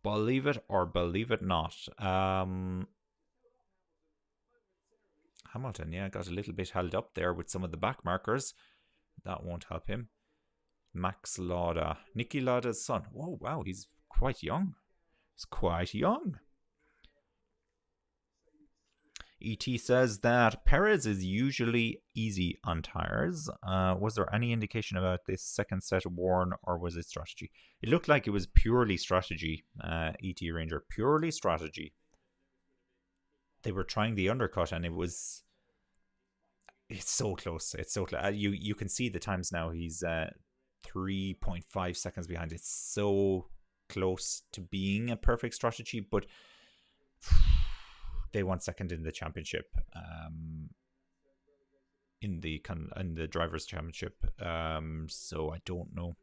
A: Believe it or believe it not. Hamilton, yeah, got a little bit held up there with some of the back markers. That won't help him. Max Lauda. Niki Lauda's son. Oh, wow, he's quite young. He's quite young. ET says that Perez is usually easy on tires. Was there any indication about this second set worn, or was it strategy? It looked like it was purely strategy, ET Ranger. Purely strategy. They were trying the undercut, and it's so close. It's so close. You can see the times now. He's 3.5 seconds behind. It's so close to being a perfect strategy, but they won second in the championship, in the drivers' championship. So I don't know.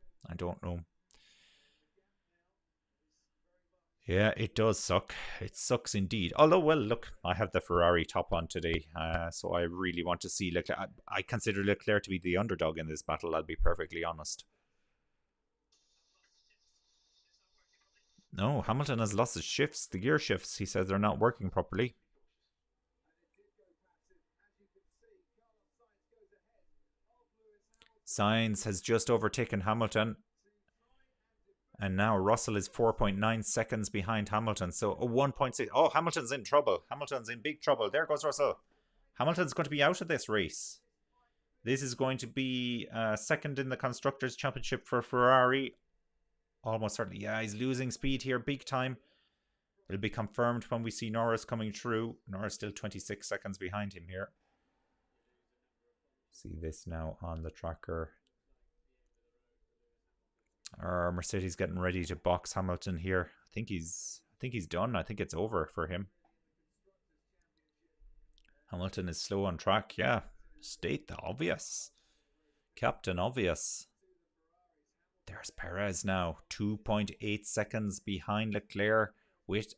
A: Yeah, it does suck. It sucks indeed. Although, well, look, I have the Ferrari top on today, so I really want to see Leclerc. I consider Leclerc to be the underdog in this battle, I'll be perfectly honest. No, Hamilton has lost his shifts, the gear shifts. He says they're not working properly. Sainz has just overtaken Hamilton. And now Russell is 4.9 seconds behind Hamilton. So a 1.6. Oh, Hamilton's in trouble. Hamilton's in big trouble. There goes Russell. Hamilton's going to be out of this race. This is going to be second in the Constructors' Championship for Ferrari. Almost certainly. Yeah, he's losing speed here big time. It'll be confirmed when we see Norris coming through. Norris still 26 seconds behind him here. See this now on the tracker. Mercedes getting ready to box Hamilton here. I think he's done. I think it's over for him. Hamilton is slow on track. Yeah, state the obvious. Captain Obvious. There's Perez now. 2.8 seconds behind Leclerc with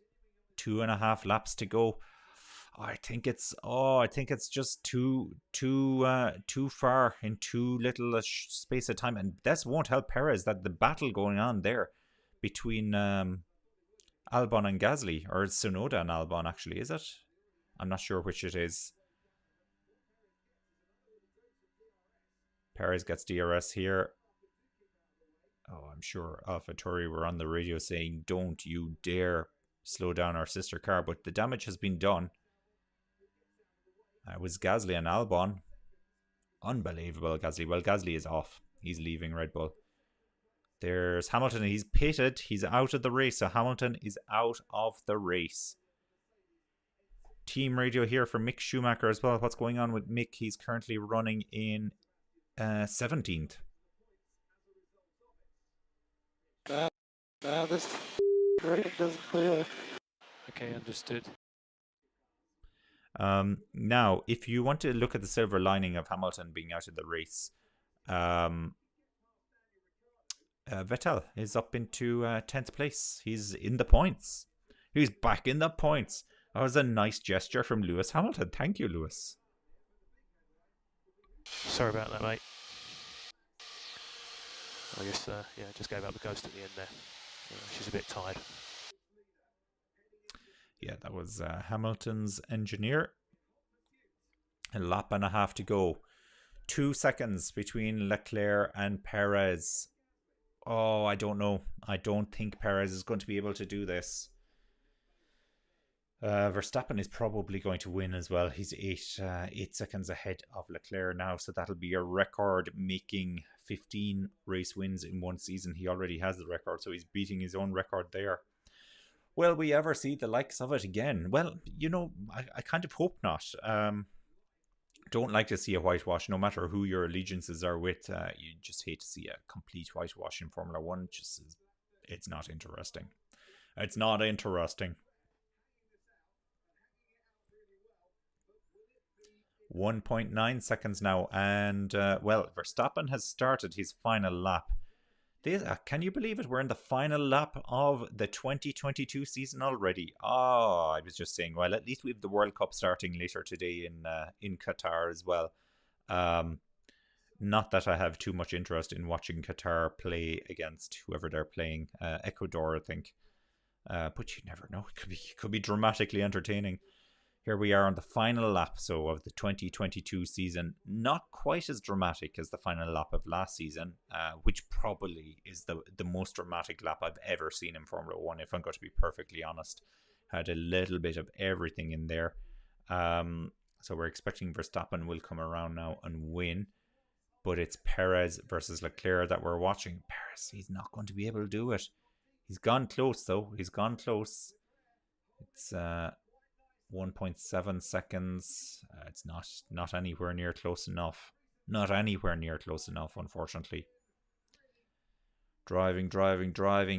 A: 2.5 laps to go. I think it's just too far in too little a space of time, and this won't help Perez. That the battle going on there between Albon and Gasly, or Tsunoda and Albon, actually, is it? I'm not sure which it is. Perez gets DRS here. Oh, I'm sure AlphaTauri were on the radio saying, "Don't you dare slow down our sister car," but the damage has been done. It was Gasly and Albon. Unbelievable, Gasly. Well, Gasly is off. He's leaving Red Bull. There's Hamilton. He's pitted. He's out of the race. So Hamilton is out of the race. Team radio here for Mick Schumacher as well. What's going on with Mick? He's currently running in 17th.
D: This rating doesn't clear.
E: Okay, understood.
A: Now, if you want to look at the silver lining of Hamilton being out of the race, Vettel is up into 10th place. He's in the points. He's back in the points. That was a nice gesture from Lewis Hamilton. Thank you, Lewis.
E: Sorry about that, mate. I guess, just gave up the ghost at the end there. She's a bit tired.
A: Yeah, that was Hamilton's engineer. A lap and a half to go. 2 seconds between Leclerc and Perez. Oh, I don't know. I don't think Perez is going to be able to do this. Verstappen is probably going to win as well. He's 8 seconds ahead of Leclerc now, so that'll be a record-making 15 race wins in one season. He already has the record, so he's beating his own record there. Will we ever see the likes of it again? Well, I kind of hope not. Don't like to see a whitewash, no matter who your allegiances are with. You just hate to see a complete whitewash in Formula 1. It's not interesting. It's not interesting. 1.9 seconds now, and Verstappen has started his final lap. Can you believe it? We're in the final lap of the 2022 season already. Oh, I was just saying, well, at least we have the World Cup starting later today in Qatar as well. Not that I have too much interest in watching Qatar play against whoever they're playing. Ecuador, I think. But you never know. It could be dramatically entertaining. Here we are on the final lap, of the 2022 season. Not quite as dramatic as the final lap of last season, which probably is the most dramatic lap I've ever seen in Formula 1, if I'm going to be perfectly honest. Had a little bit of everything in there. So we're expecting Verstappen will come around now and win. But it's Perez versus Leclerc that we're watching. Perez, he's not going to be able to do it. He's gone close, though. He's gone close. It's 1.7 seconds. It's not anywhere near close enough. Not anywhere near close enough, unfortunately. Driving.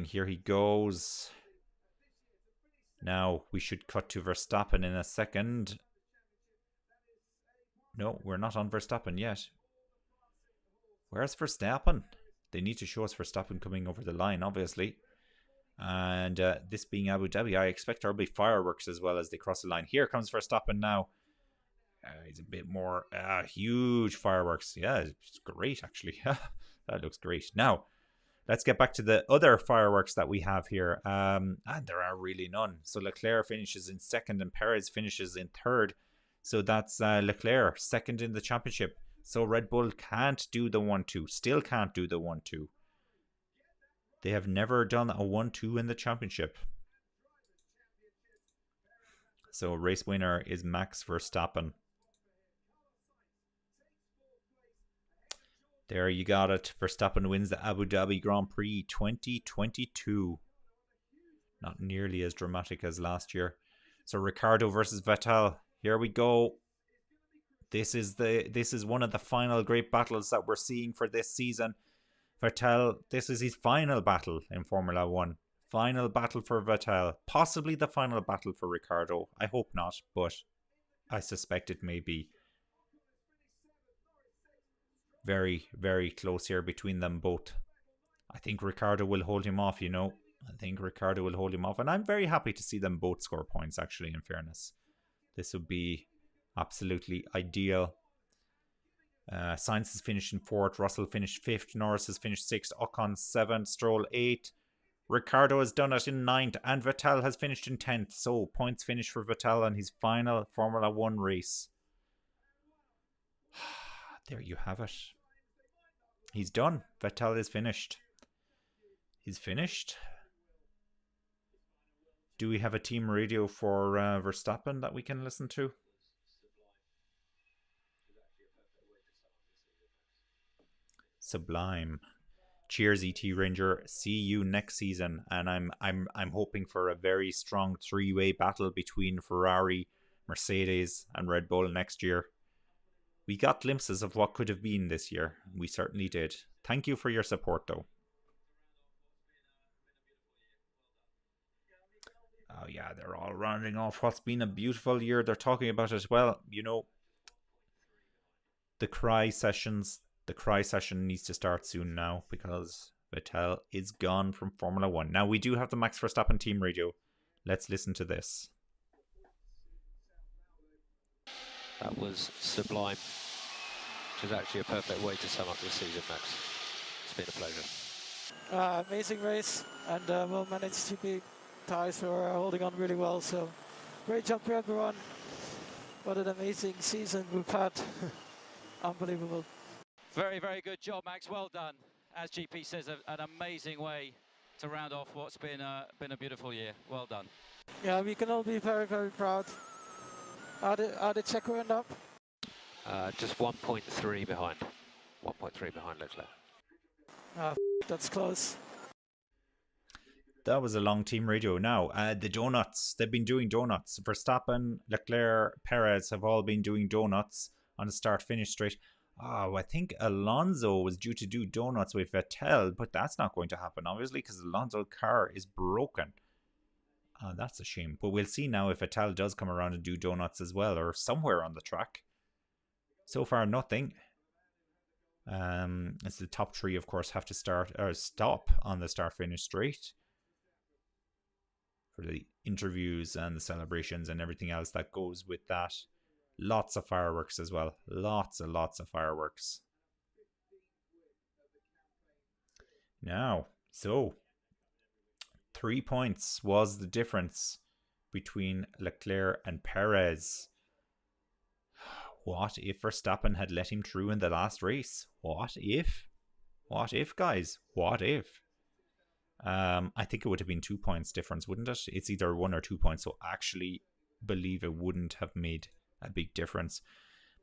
A: Here he goes. Now we should cut to Verstappen in a second. No, we're not on Verstappen yet. Where's Verstappen? They need to show us Verstappen coming over the line, obviously. And this being Abu Dhabi, I expect there'll be fireworks as well as they cross the line. Here comes Verstappen now. He's a bit more huge fireworks. Yeah, it's great, actually. That looks great. Now, let's get back to the other fireworks that we have here. And there are really none. So Leclerc finishes in second and Perez finishes in third. So that's Leclerc, second in the championship. So Red Bull can't do the 1-2. Still can't do the 1-2. They have never done a 1-2 in the championship. So race winner is Max Verstappen. There you got it. Verstappen wins the Abu Dhabi Grand Prix 2022. Not nearly as dramatic as last year. So Ricciardo versus Vettel. Here we go. This is one of the final great battles that we're seeing for this season. Vettel, this is his final battle in Formula 1. Final battle for Vettel. Possibly the final battle for Ricciardo. I hope not, but I suspect it may be. Very, very close here between them both. I think Ricciardo will hold him off, you know. I think Ricciardo will hold him off. And I'm very happy to see them both score points, actually, in fairness. This would be absolutely ideal. Sainz has finished in 4th. Russell finished 5th. Norris has finished 6th. Ocon 7th. Stroll 8th. Ricciardo has done it in 9th. And Vettel has finished in 10th. So, points finished for Vettel on his final Formula 1 race. There you have it. He's done. Vettel is finished. He's finished. Do we have a team radio for Verstappen that we can listen to? Sublime. Cheers, ET Ranger. See you next season. And I'm hoping for a very strong three-way battle between Ferrari, Mercedes, and Red Bull next year. We got glimpses of what could have been this year. We certainly did. Thank you for your support, though. Oh yeah, they're all rounding off what's been a beautiful year. They're talking about it. Well, you know, the cry sessions. The cry session needs to start soon now because Vettel is gone from Formula 1. Now, we do have the Max Verstappen team radio. Let's listen to this.
C: That was sublime, which is actually a perfect way to sum up this season, Max. It's been a pleasure.
D: Amazing race, and we'll manage to beat tyres who are holding on really well. So great job for everyone. What an amazing season we've had. Unbelievable.
I: Very, very good job, Max. Well done. As GP says, an amazing way to round off what's been a beautiful year. Well done.
D: Yeah, we can all be very, very proud. How did Checo end up?
C: Just 1.3 behind. 1.3 behind Leclerc.
D: That's close.
A: That was a long team radio. Now, the donuts. They've been doing donuts. Verstappen, Leclerc, Perez have all been doing donuts on the start-finish straight. Oh, I think Alonso was due to do donuts with Vettel, but that's not going to happen, obviously, because Alonso's car is broken. That's a shame. But we'll see now if Vettel does come around and do donuts as well, or somewhere on the track. So far, nothing. It's the top three, of course, have to stop on the start-finish straight for the interviews and the celebrations and everything else that goes with that. Lots of fireworks as well. Lots and lots of fireworks. Now, so 3 points was the difference between Leclerc and Perez. What if Verstappen had let him through in the last race? What if? What if, guys? What if? I think it would have been 2 points difference, wouldn't it? It's either 1 or 2 points, so actually believe it wouldn't have made a big difference.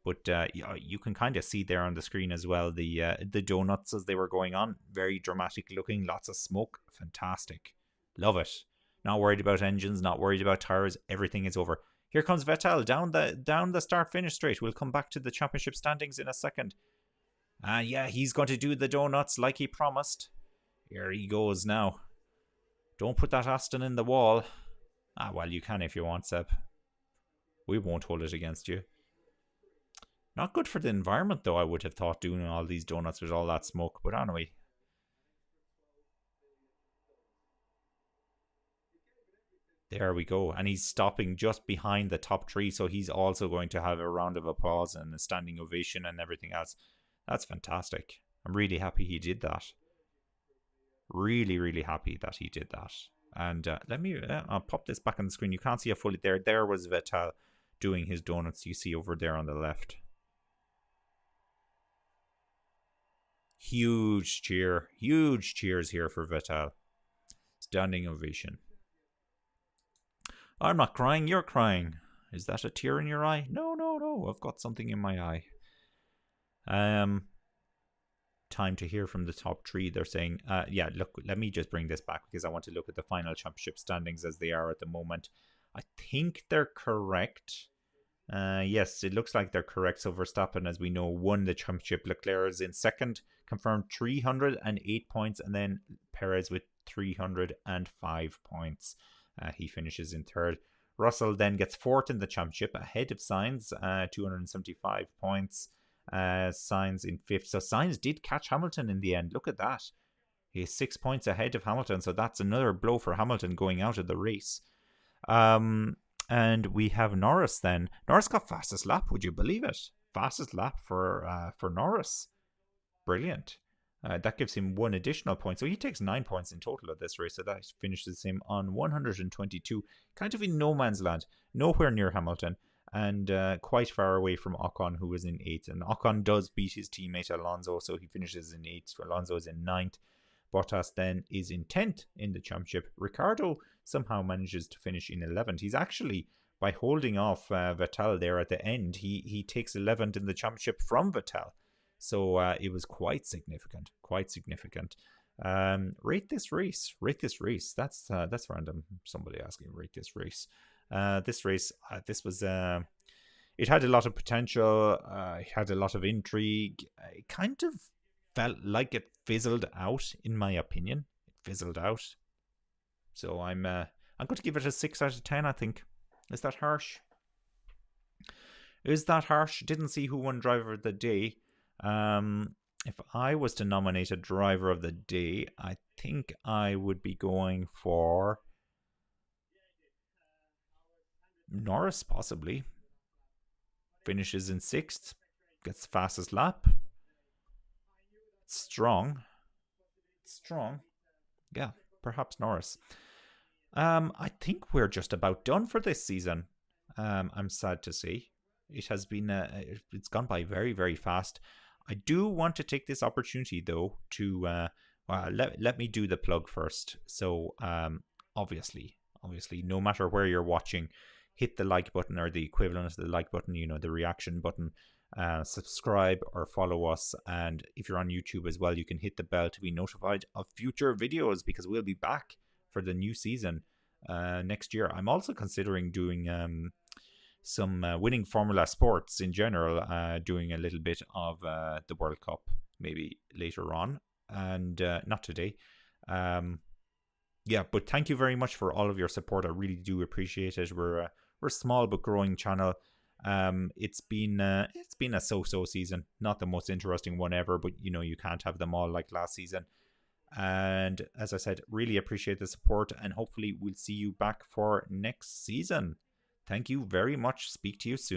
A: But you can kind of see there on the screen as well the donuts as they were going on. Very dramatic looking, lots of smoke. Fantastic. Love it. Not worried about engines, not worried about tires. Everything is over. Here comes Vettel down the start-finish straight. We'll come back to the championship standings in a second. And yeah, he's going to do the donuts like he promised. Here he goes now. Don't put that Aston in the wall. Well, you can if you want, Seb. We won't hold it against you. Not good for the environment, though, I would have thought, doing all these donuts with all that smoke. But anyway. There we go. And he's stopping just behind the top three. So he's also going to have a round of applause and a standing ovation and everything else. That's fantastic. I'm really happy he did that. Really, really happy that he did that. And I'll pop this back on the screen. You can't see it fully there. There was Vettel doing his donuts you see over there on the left. Huge cheers here for Vettel. Standing ovation. I'm not crying, you're crying. Is that a tear in your eye? No, I've got something in my eye. Time to hear from the top three. They're saying, yeah, look, let me just bring this back because I want to look at the final championship standings as they are at the moment. I think they're correct. Yes, it looks like they're correct. So Verstappen, as we know, won the championship. Leclerc is in second, confirmed 308 points, and then Perez with 305 points. He finishes in third. Russell then gets fourth in the championship, ahead of Sainz, 275 points. Sainz in fifth. So Sainz did catch Hamilton in the end. Look at that. He is 6 points ahead of Hamilton. So that's another blow for Hamilton going out of the race. And we have Norris then. Norris got fastest lap. Would you believe it? Fastest lap for Norris. Brilliant. That gives him one additional point. So he takes 9 points in total at this race. So that finishes him on 122. Kind of in no man's land. Nowhere near Hamilton. And quite far away from Ocon, who was in 8th. And Ocon does beat his teammate Alonso, so he finishes in 8th. Alonso is in 9th. Bottas then is in 10th in the championship. Ricciardo somehow manages to finish in 11th. He's actually, by holding off Vettel there at the end, he takes 11th in the championship from Vettel. So it was quite significant. Rate this race. That's random. Somebody asking, rate this race. This race, this was, it had a lot of potential. It had a lot of intrigue. It kind of felt like it fizzled out, in my opinion. It fizzled out. So I'm going to give it a 6 out of 10, I think. Is that harsh? Didn't see who won driver of the day. If I was to nominate a driver of the day, I think I would be going for Norris, possibly. Finishes in 6th, gets the fastest lap. Strong. Yeah, perhaps Norris. I think we're just about done for this season. I'm sad to say. It has been it's gone by very, very fast. I do want to take this opportunity though to let me do the plug first. So obviously, no matter where you're watching, hit the like button or the equivalent of the like button, the reaction button. Subscribe or follow us, and if you're on YouTube as well, you can hit the bell to be notified of future videos because we'll be back for the new season next year. I'm also considering doing some winning Formula Sports in general, doing a little bit of the World Cup maybe later on, and not today. But thank you very much for all of your support. I really do appreciate it. We're a small but growing channel. It's been a so-so season, not the most interesting one ever, but you can't have them all like last season. And as I said, really appreciate the support, and hopefully we'll see you back for next season. Thank you very much. Speak to you soon.